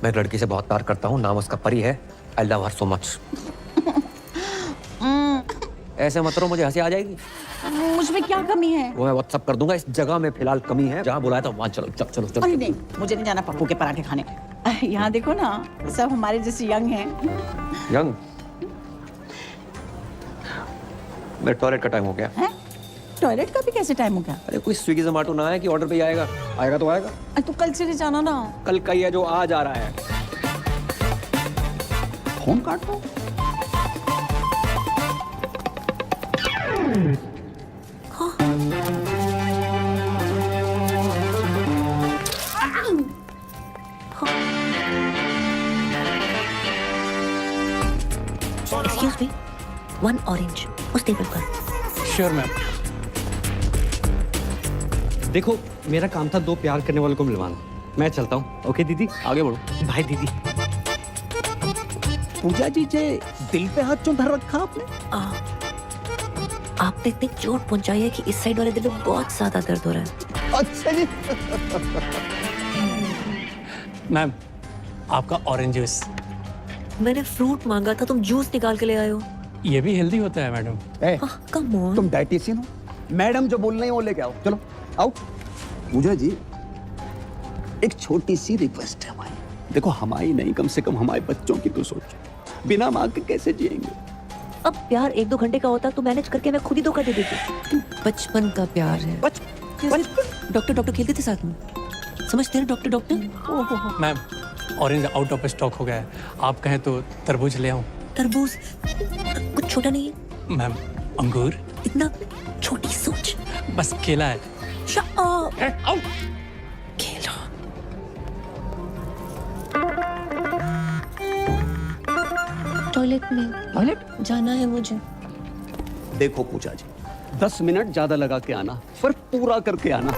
मैं एक लड़की से बहुत प्यार करता हूँ, नाम उसका परी है। I love her so much. ऐसे मत करो, मुझे हंसी आ जाएगी। मुझमें क्या कमी है? वो मैं व्हाट्सएप कर दूंगा। इस जगह में फिलहाल कमी है, जहाँ बुलाया था वहाँ चलो। चलो। अरे नहीं, मुझे नहीं जाना पप्पू के पराठे खाने। यहाँ देखो ना, सब हमारे जैसे यंग हैं। यंग? मेरे टॉयलेट का टाइम हो गया। हैं? टॉयलेट का भी कैसे टाइम हो गया? अरे कोई स्विगी जोमेटो ना है कि ऑर्डर पे ही आएगा? आएगा तो आएगा। तो कल चले जाना ना। कल का ही है जो आज आ रहा है। फोन काट दो। एक्सक्यूज मी, 1 ऑरेंज उस टेबल पर। Sure ma'am. देखो, मेरा काम था 2 प्यार करने वालों को मिलवाना। मैं चलता हूँ। ओके दीदी, आगे बढ़ो। बाय दीदी। पूजा जी, जे दिल पे हाथ क्यों धर रखा आपने? आपने इतनी चोट पहुंचाई है कि इस साइड वाले दिल में बहुत ज्यादा दर्द हो रहा है। अच्छा जी। मैम, आपका ऑरेंज जूस। मैंने फ्रूट मांगा था, तुम जूस निकाल के ले आए हो। ये भी हेल्दी होता है मैडम। Come on. तुम डाइटिशियन हो? मैडम जो बोल रही है वो लेके आओ। चलो आओ। पूजा जी, एक छोटी सी रिक्वेस्ट है हमारी। देखो, हमारी नहीं, कम से कम हमारे बच्चों की तो सोचो। बिना माँ के कैसे जिएंगे? अब प्यार 1-2 घंटे का होता तो मैनेज करके मैं खुद ही धोखा दे देती। बचपन का प्यार है। डॉक्टर खेलते थे साथ में, समझते हैं doctor. Ma'am, orange out of stock हो गया है। आप कहें तो तरबूज ले आऊं? तरबूज कुछ छोटा नहीं है मैम, अंगूर? इतना छोटी सोच। बस केला है। केला। टॉयलेट में। टॉयलेट जाना है मुझे। देखो पूजा जी, 10 मिनट ज्यादा लगा के आना, पर पूरा करके आना।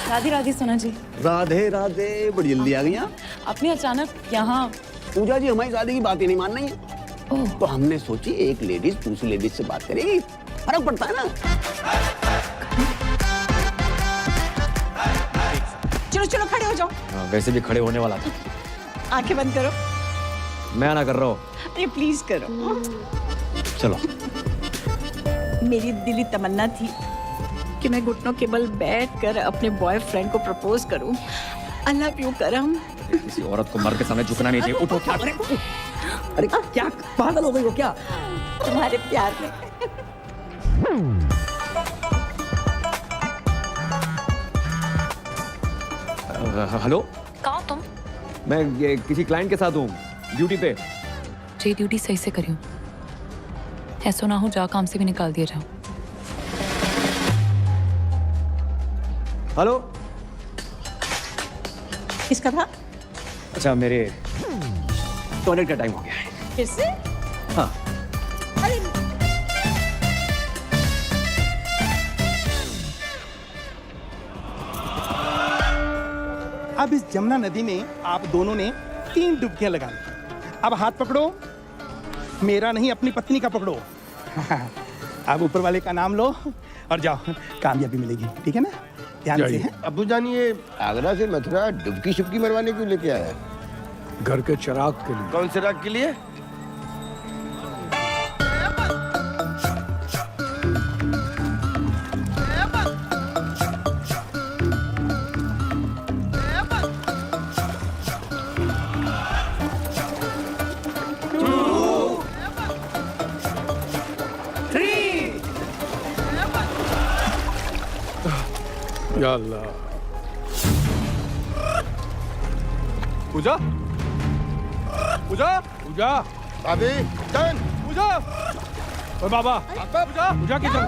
राधे राधे सोना जी। राधे राधे, बड़ी जल्दी आ गई आप। अपने अचानक यहाँ? पूजा जी, हमारी शादी की बात ही नहीं मान रही है, तो हमने सोची एक लेडीज दूसरी लेडीज से बात करेगी, फर्क पड़ता है ना। चलो चलो खड़े हो जाओ। वैसे भी खड़े होने वाला था। आंखें बंद करो। मैं ना कर रहा हूँ। अरे प्लीज करो। चलो। मेरी दिली तमन्ना थी कि मैं घुटनों के बल बैठकर अपने बॉयफ्रेंड को प्रपोज करूं। आई लव यू करम। किसी औरत को मर्द के सामने झुकना नहीं चाहिए। उठो। क्या करे? अरे क्या पागल हो गई हो क्या? तुम्हारे प्यार में। हेलो, कहाँ हो तुम? मैं ये किसी क्लाइंट के साथ हूँ, ड्यूटी पे। जी ड्यूटी सही से करियो, ऐसा ना हो जा काम से भी निकाल दिया जाओ। हेलो। किसका था? अच्छा, मेरे टॉयलेट का टाइम हो गया है। फिर से? हाँ। अरे अब इस जमुना नदी में आप दोनों ने 3 डुबकियां लगानी। अब हाथ पकड़ो, मेरा नहीं अपनी पत्नी का पकड़ो। अब ऊपर वाले का नाम लो और जाओ, कामयाबी मिलेगी, ठीक है ना? ध्यान से। अब्बू जान, ये आगरा से मथुरा डुबकी शुबकी मरवाने क्यों लेके आया? घर के चिराग के लिए। कौन चिराग के लिए? या अल्लाह। पूजा, पूजा, पूजा, अभी डन। पूजा, ओए बाबा, पूजा, पूजा की जगह।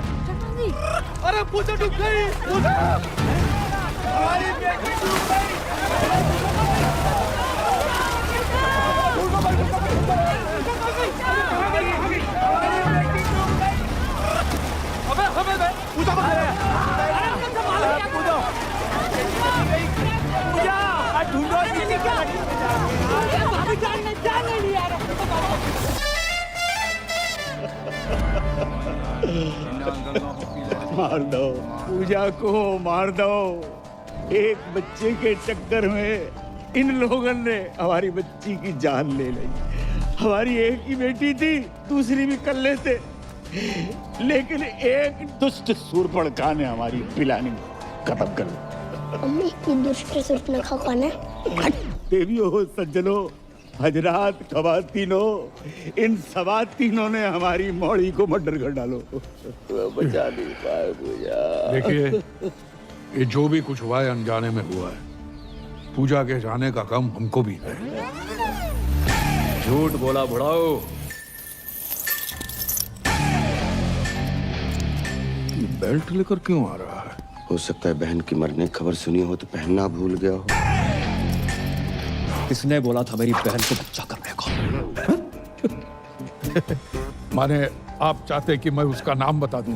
अरे पूजा डूब गई। पूजा, हमारी बेटी डूब गई। अबे पूजा मार दो पूजा को, मार दो। एक बच्चे के चक्कर में इन लोगों ने हमारी बच्ची की जान ले ली। हमारी एक ही बेटी थी, दूसरी भी कर लेते, लेकिन एक दुष्ट सूर्पणखा ने हमारी पिलानी खत्म कर दी। अम्मी, ये दुष्ट सूर्पणखा कौन है? देवियों, सज्जनों, हजरात, खवातीनों, इन सवातीनों ने हमारी मौड़ी को मर्डर कर डालो। बचा नहीं पाए पूजा। देखिए, ये जो भी कुछ हुआ है अनजाने में हुआ है। पूजा के जाने का गम हमको भी है। झूठ बोला बुढ़ाओ। बेल्ट लेकर क्यों आ रहा है? हो सकता है बहन की मरने की खबर सुनी हो तो पहनना भूल गया हो। किसने बोला था मेरी बहन को बच्चा करने को? माने आप चाहते कि मैं उसका नाम बता दूं?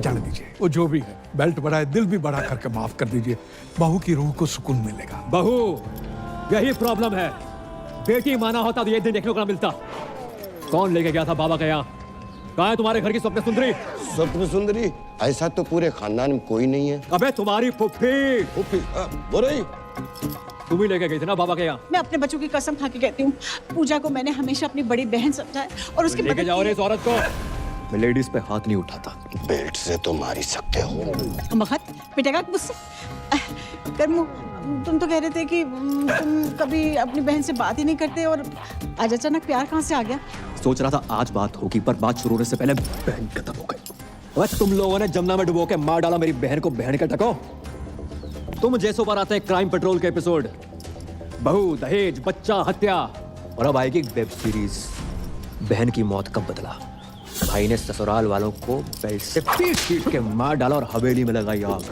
जाने दीजिए, वो जो भी है, बेल्ट बढ़ाए, दिल भी बढ़ा करके माफ कर दीजिए। बहू की रूह को सुकून मिलेगा। बहू, यही प्रॉब्लम है। बेटी माना होता तो ये दिन देखने को ना मिलता। कौन लेके गया था बाबा के यहाँ? कहाँ है तुम्हारे घर की स्वप्न सुंदरी? स्वप्न सुंदरी? ऐसा तो पूरे खानदान में कोई नहीं है। अबे तुम्हारी फुफ्फी। फुफ्फी बोल रही? तुम ही लेके गई थी ना बाबा के यहाँ? मैं अपने बच्चों की कसम खा के कहती हूँ, पूजा को मैंने हमेशा अपनी बड़ी बहन समझा है और उसकी लेके जाओ इस औरत को। मैं लेडीज पे हाथ नहीं उठाता। बेल्ट से तो मार ही सकते हो। मखत पिटेगा मुझसे। कर्मू, तुम तो कह रहे थे कि तुम कभी अपनी बहन से बात ही नहीं करते, और आज अचानक प्यार कहाँ से आ गया? सोच रहा था आज बात होगी, पर बात शुरू होने से पहले बहन खत्म हो गई। बस तुम लोगों ने जमुना में डुबो के मार डाला मेरी बहन को, बहन के टको। तुम जैसों पर आते हैं क्राइम पेट्रोल के एपिसोड, बहू, दहेज, बच्चा, हत्या, और अब आएगी वेब सीरीज बहन की मौत कब बदला। भाई ने ससुराल वालों को बेल्ट से पीट के मार डाला और हवेली में लगाई आग।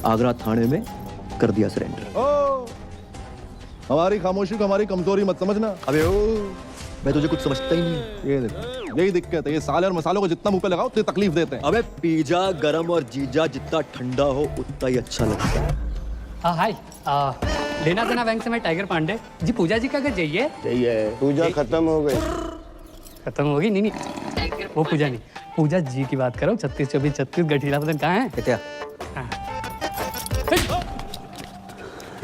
आगरा थाने में कर दिया सरेंडर। ओ, हमारी खामोशी को हमारी कमजोरी मत समझना। अबे ओ, मैं तुझे कुछ समझता ही नहीं। ये देखो, यही दिक्कत है, ये साले और मसालों को जितना मुंह पे लगाओ उतनी तकलीफ देते हैं। अबे पिज्जा गरम और जीजा जितना ठंडा हो उतना ही अच्छा लगता है। हाँ हाय, लेना देना बैंक से मैं टाइगर पांडे जी। पूजा जी का घर जाइए। चाहिए पूजा खत्म हो गई। खत्म होगी? नहीं, वो पूजा नहीं, पूजा जी की बात करो। 36 24 36 गठीला बदन कहाँ है? क्या?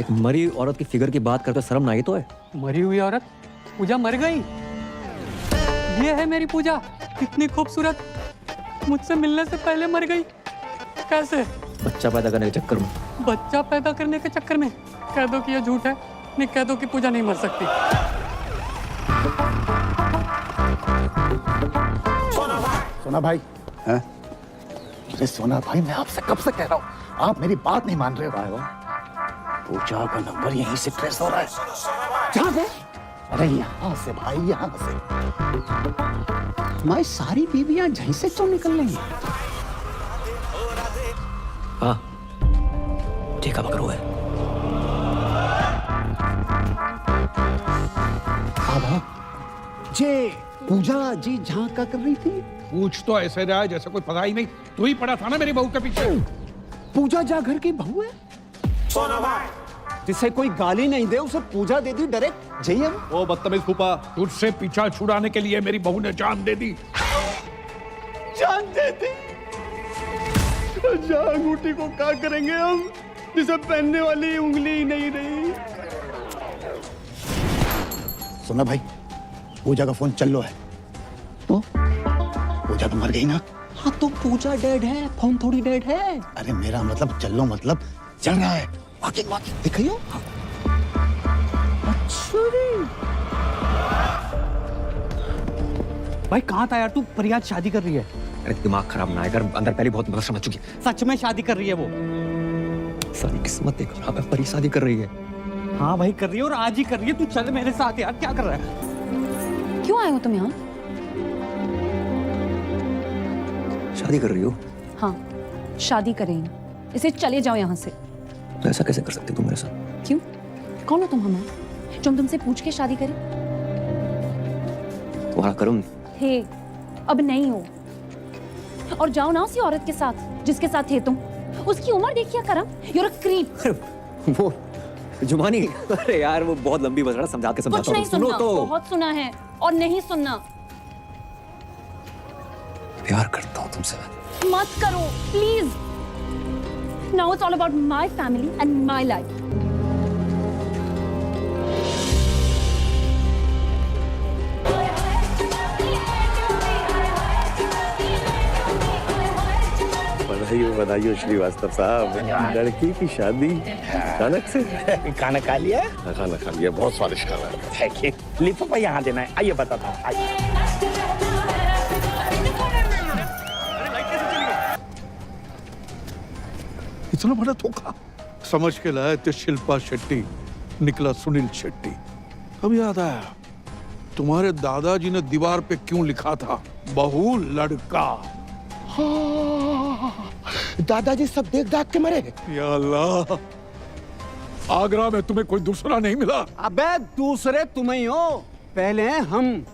एक मरी औरत की फिगर की बात करते शर्म ना आई तो है? मरी हुई औरत? पूजा मर गई? ये है मेरी पूजा, कितनी खूबसूरत, मुझसे मिलने से पहले मर गई। कैसे? बच्चा पैदा करने के चक्कर में। बच्चा पैदा करने के चक्कर में? कह दो कि ये झूठ है, नहीं कह दो कि पूजा नहीं मर सकती। सोना भाई, हैं? अरे सोना भाई, मैं आपसे कब से कह रहा हूँ, आप मेरी बात नहीं मान रहे हो। पूजा का नंबर यहीं से ट्रेस हो रहा है। जहाँ से? अरे यहाँ से भाई, यहाँ से। हमारी सारी बीवियां यहीं से क्यों निकल रही हैं? हाँ, ठीक है, पकड़ो है। जे पूजा जी जहाँ का कर रही थी? पूछ तो ऐसे रहा है जैसे कोई पता ही नहीं। तू ही पड़ा था ना मेरी बहू के पीछे। पूजा जा घर की बहू है? जिसे कोई गाली नहीं दे उसे पूजा दे दी डायरेक्ट। जय ओ बदतमीज फूफा, तुझसे पीछा छुड़ाने के लिए मेरी बहू ने जान दे दी। जान दे दी? अंगूठी को क्या करेंगे हम, जिसे पहनने वाली उंगली ही नहीं रही। सुना भाई, पूजा का फोन चल लो है। तो पूजा तो मर गई ना? हाँ तो पूजा डेड है, फोन थोड़ी डेड है। अरे मेरा मतलब चल लो, मतलब चल रहा है। वाकिंग वाकिंग दिखाइयो। हाँ। अच्छा भाई कहाँ था यार तू? फरियाद शादी कर रही है। अरे दिमाग खराब ना कर, अंदर पहले बहुत मदद समझ चुकी है। सच में शादी कर रही है वो? सारी किस्मत देखो, हाँ परी शादी कर रही है। हाँ भाई कर रही है, और आज ही कर रही है। तू चल मेरे साथ यार, क्या कर रहा है? क्यों आए हो तुम यहाँ? शादी कर रही हो? हाँ, शादी करेंगे। इसे चले जाओ यहाँ से। तो ऐसा कैसे कर सकती तुम मेरे साथ? क्यों? कौन हो तुम हमें जो हम तुमसे पूछ के शादी करें? तुम्हारा कर्म। हे, अब नहीं हो। और जाओ ना उसी औरत के साथ जिसके साथ थे तुम। उसकी उम्र देखिए करम, you're a creep। वो जुमानी, अरे यार वो बहुत लंबी बस रहा, समझा के समझाता कुछ नहीं हूँ। सुनो सुनना, तो। बहुत सुना है और नहीं सुनना। प्यार करता हूँ तुमसे। मत करो please. Now it's all about my family and my life. बधाई श्रीवास्तव साहब, लड़की की शादी अचानक से। खाना खा लिया? खाना खा लिया, बहुत स्वादिष्ट खाना है। लिफाफा यहाँ देना है। आइए बताता हूँ। इतना बड़ा धोखा समझ के लाए थे शिल्पा शेट्टी, निकला सुनील शेट्टी। अब याद आया, तुम्हारे दादाजी ने दीवार पे क्यों लिखा था, बहू लड़का। दादाजी सब देख दाख के मरे। या अल्लाह, आगरा में तुम्हें कोई दूसरा नहीं मिला? अबे दूसरे तुम ही हो, पहले हैं हम।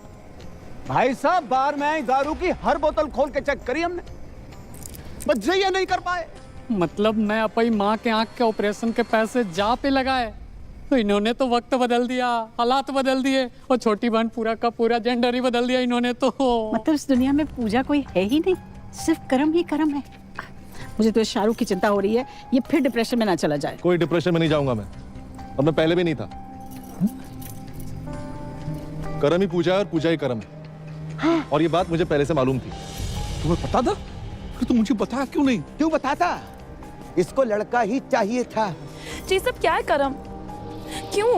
भाई साहब बार में आई दारू की हर बोतल खोल के चेक करी हमने, बस ये नहीं कर पाए। मतलब मैं अपनी माँ के आंख के ऑपरेशन के पैसे जा पे लगाए, तो इन्होंने तो वक्त बदल दिया, हालात बदल दिए, और छोटी बहन पूरा का पूरा जेंडर ही बदल दिया इन्होंने तो। मतलब इस दुनिया में पूजा कोई है ही नहीं, सिर्फ कर्म ही कर्म है। मुझे तो शाहरुख की चिंता हो रही है, ये फिर डिप्रेशन में ना चला जाए। कोई डिप्रेशन में नहीं जाऊंगा मैं, और मैं पहले भी नहीं था। कर्म ही पूजा है और पूजा ही कर्म है। और ये बात मुझे पहले से मालूम थी। तुम्हें पता था? तो मुझे बताया क्यों नहीं? क्यों बताता? इसको लड़का ही चाहिए था। जी सब क्या है करम? क्यों?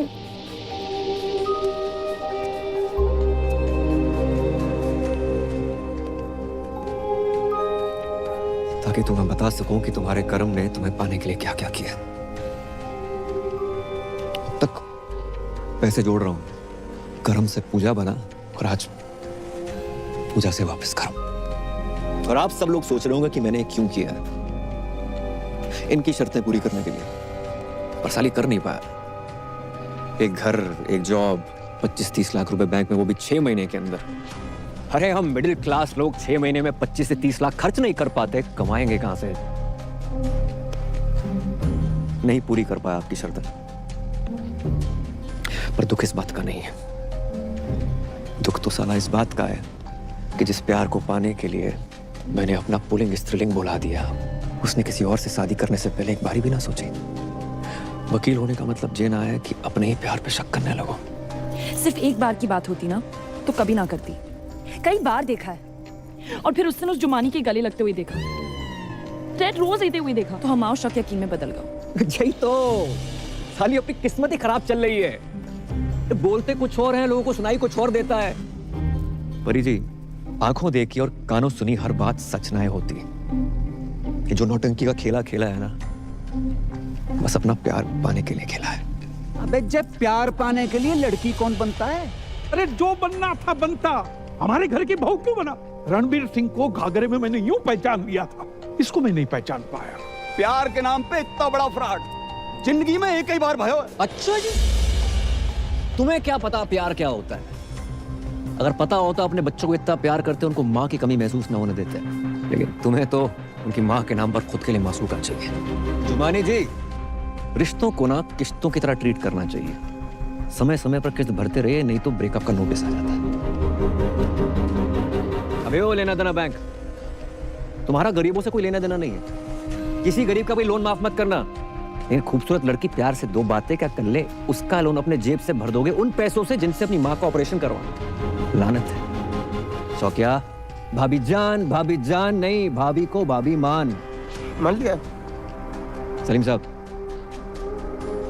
ताकि तुम्हें बता सकूं कि तुम्हारे कर्म ने तुम्हें पाने के लिए क्या क्या किया। अब तक पैसे जोड़ रहा हूं, कर्म से पूजा बना और आज पूजा से वापस कर्म। और आप सब लोग सोच रहे होंगे कि मैंने क्यों किया है। इनकी शर्तें पूरी करने के लिए, और साली कर नहीं पाया। एक घर, एक जॉब, 25-30 लाख रुपए बैंक में, वो भी 6 महीने के अंदर। अरे हम मिडिल क्लास लोग 6 महीने में 25 से 30 लाख खर्च नहीं कर पाते, कमाएंगे कहां से? नहीं पूरी कर पाया आपकी शर्तें, पर दुख इस बात का नहीं है। दुख तो साला इस बात का है कि जिस प्यार को पाने के लिए मैंने अपना पुल्लिंग स्त्रीलिंग बुला दिया, उसने किसी और से शादी करने से पहले एक बारी भी ना सोची। वकील होने का मतलब ये ना है कि अपने ही प्यार पे शक करने लगो। सिर्फ एक बार की बात होती ना तो कभी ना करती। कई बार देखा है, और फिर उस दिन उस जुमानी के गले लगते हुए देखा, रेड रोज लेते हुए देखा, तो हमारा शक यकीन में बदल गया। यही तो साली अपनी किस्मत ही खराब चल रही है। बोलते कुछ और है, लोगों को सुनाई कुछ और देता है। परी जी, आंखों देखी और कानों सुनी हर बात सच ना होती। कि जो नौटंकी का खेला खेला है ना, बस अपना प्यार पाने के लिए खेला है। अबे जब प्यार पाने के लिए लड़की कौन बनता है? अरे जो बनना था बनता, हमारे घर की बहू क्यों बना? रणबीर सिंह को घाघरे में मैंने यूं पहचान लिया था, इसको मैं नहीं पहचान पाया। प्यार के नाम पे इतना बड़ा फ्रॉड जिंदगी में एक ही बार भयो। अच्छा जी, तुम्हें क्या पता प्यार क्या होता है? अगर पता होता अपने बच्चों को इतना प्यार करते, उनको माँ की कमी महसूस ना होने देते। लेकिन तुम्हें तो उनकी माँ के नाम पर खुद के लिए मासूका चाहिए। जुमानी जी, रिश्तों को ना किस्तों की तरह ट्रीट करना चाहिए। समय समय पर किस्त भरते रहे, नहीं तो ब्रेकअप का नोटिस आ जाता है। अबे वो लेना देना बैंक, तुम्हारा गरीबों से कोई लेना देना नहीं है। किसी गरीब का कोई लोन माफ मत करना। लेकिन खूबसूरत लड़की प्यार से 2 बातें क्या कर ले, उसका लोन अपने जेब से भर दोगे उन पैसों से जिनसे अपनी माँ का ऑपरेशन करवाना। लानत है। शौकिया, भाभी जान नहीं, भाभी को भाभी मान लिया। सलीम साहब,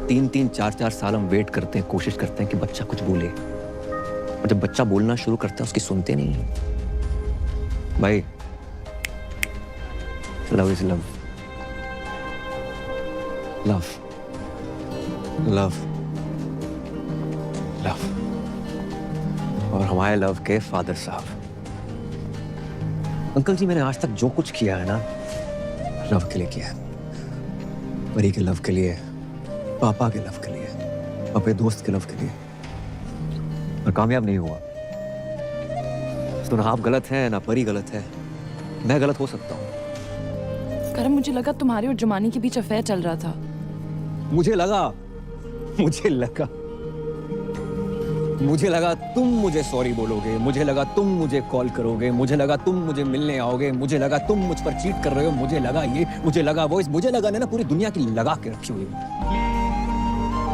3-3, 4-4 साल हम वेट करते हैं, कोशिश करते हैं कि बच्चा कुछ बोले, और जब बच्चा बोलना शुरू करता है उसकी सुनते नहीं है। भाई, love is love, love love love. और हमारे लव के फादर साहब। अंकल जी, मैंने आज तक जो कुछ किया है ना, लव के लिए किया है। परी के लव के लिए, पापा के लव के लिए, अपने दोस्त के लव के लिए, और कामयाब नहीं हुआ। तो ना आप गलत हैं ना परी गलत है, मैं गलत हो सकता हूँ। करम, मुझे लगा तुम्हारे और जुमानी के बीच अफेयर चल रहा था। मुझे लगा तुम मुझे सॉरी बोलोगे, मुझे लगा तुम मुझे कॉल करोगे, मुझे लगा तुम मुझे मिलने आओगे, मुझे लगा तुम मुझ पर चीट कर रहे हो, मुझे लगा ये, मुझे लगा वो, मुझे लगा ना पूरी दुनिया की लगा के रखी हुई।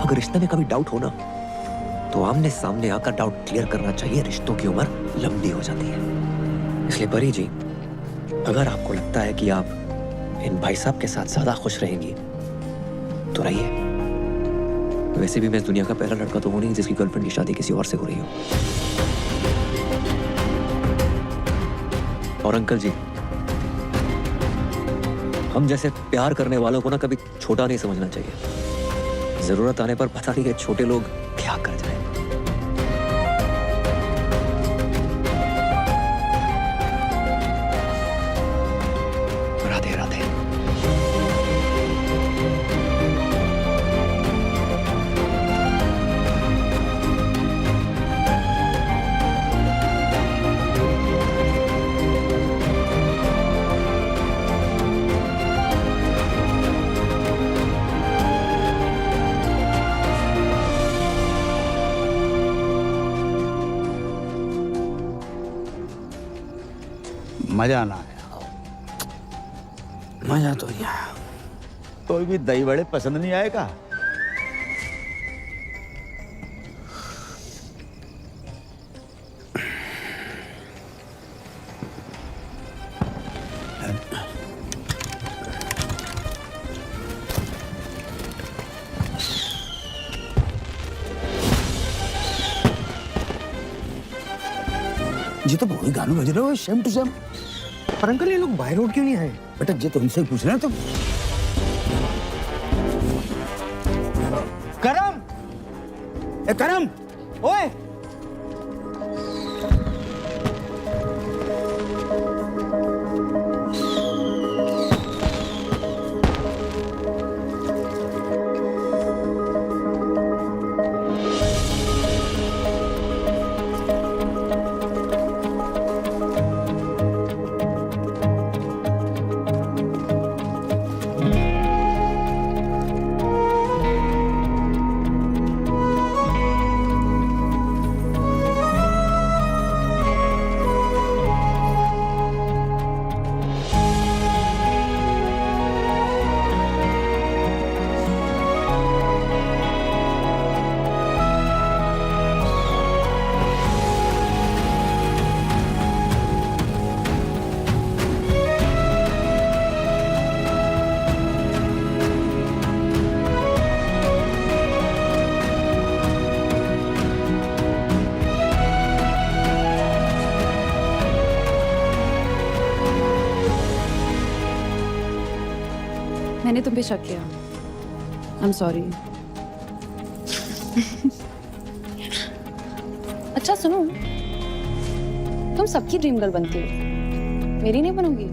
अगर रिश्ते में कभी डाउट हो ना, तो आमने सामने आकर डाउट क्लियर करना चाहिए। रिश्तों की उम्र लंबी हो जाती है। इसलिए परी जी, अगर आपको लगता है कि आप इन भाई साहब के साथ ज्यादा खुश रहेंगी तो रहिए। वैसे भी मैं इस दुनिया का पहला लड़का तो हूं नहीं जिसकी गर्लफ्रेंड की शादी किसी और से हो रही हो। और अंकल जी, हम जैसे प्यार करने वालों को ना कभी छोटा नहीं समझना चाहिए। जरूरत आने पर पता नहीं है छोटे लोग क्या कर जाए। राधे राधे। मजा ना आया। मजा तो नहीं आया। कोई भी दही बड़े पसंद नहीं आएगा। जी तो वही गाना बज रहा है, सेम टू सेम। पर अंकल, ये लोग बाय रोड क्यों नहीं आए? बेटा जे तुमसे पूछ रहे हैं तुम। करम, ए करम, ओए मैंने तुम पे शक किया। I am sorry. अच्छा सुनो, तुम सबकी ड्रीम गर्ल बनती हो, मेरी नहीं बनोगी?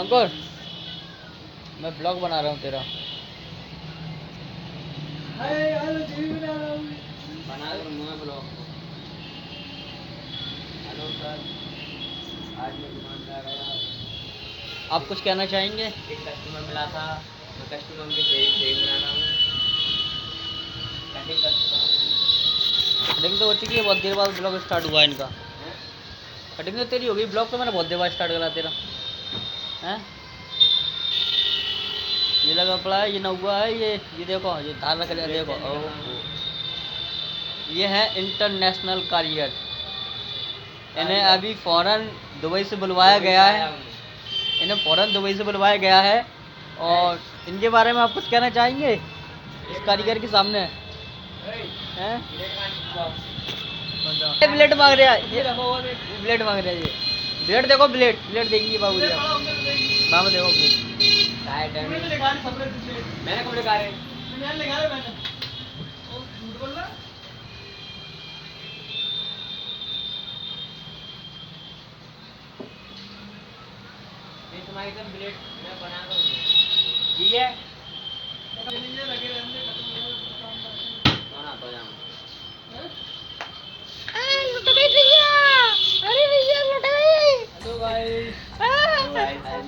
अंकुर, मैं ब्लॉग बना रहा हूँ तेरा। बना दूंगा ब्लॉग। हेलो सर, आज मैं दुकान पे आया। आप कुछ कहना चाहेंगे? एक कस्टमर मिला था, मैं कस्टमर के फेस बना रहा हूँ। कटिंग तो हो चुकी है, बहुत देर बाद ब्लॉग स्टार्ट हुआ है इनका। कटिंग तो तेरी होगी, ब्लॉग तो मैंने बहुत देर बाद स्टार्ट करा तेरा है। ये लगा पड़ा है, ये न हुआ है, ये देखो, ये धार रख लिया, देखो। ये है इंटरनेशनल कारीगर, इन्हें अभी फौरन दुबई से बुलवाया गया है। इन्हें फौरन दुबई से बुलवाया गया है। और इनके बारे में आप कुछ कहना चाहेंगे इस कारीगर के सामने? हैं? ब्लेड मांग रहा है, ये ब्लेड मांग रहा है। ये ब्लेड देखो, ब्लेड देखिए बाबू जी, बाबू देखो ब्लेड। मैंने कब दिखा रहे? तुम्हारी सब ब्लेड मैं बना दूंगा, ठीक है?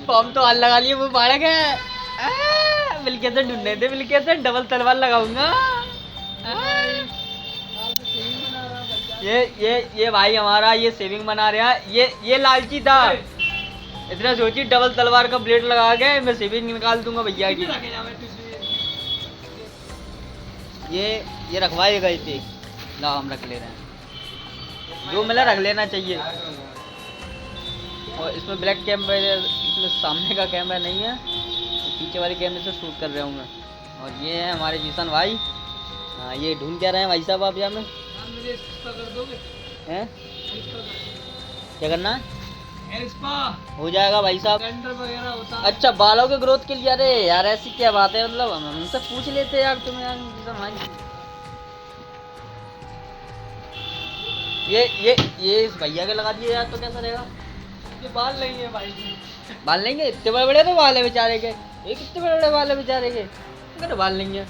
फॉर्म तो हाल लगा लिए, वो बाढ़ गए। मिलकेसन ढूंढने थे, मिलकेसन डबल तलवार लगाऊंगा। ये भाई हमारा ये सेविंग बना रहा है। ये लालची था, इतना सोची डबल तलवार का ब्लेड लगा के मैं सेविंग निकाल दूंगा भैया की। ये रखवाए गए थे, ला हम रख ले रहे हैं, जो मिला रख लेना चाहिए। और इसमें ब्लैक कैमरा, इसमें सामने का कैमरा नहीं है, पीछे वाले कैमरे से शूट कर रहा हूँ मैं। और ये है हमारे जीसन भाई। हाँ, ये ढूंढ क्या रहे हैं भाई साहब आप यहाँ में? हैं? क्या करना है? हो जाएगा भाई साहब। अच्छा, बालों के ग्रोथ के लिए? अरे यार ऐसी क्या बात है, मतलब हमसे पूछ लेते यार तुम्हें यार जीसन भाई। ये इस भैया के लगा दिए यार तो कैसा रहेगा? बाल नहीं है भाई जी। बाल नहीं है? इतने बड़े बड़े तो बाल है बेचारे के। ये कितने बड़े बड़े बाल है बेचारे के? बाल नहीं है।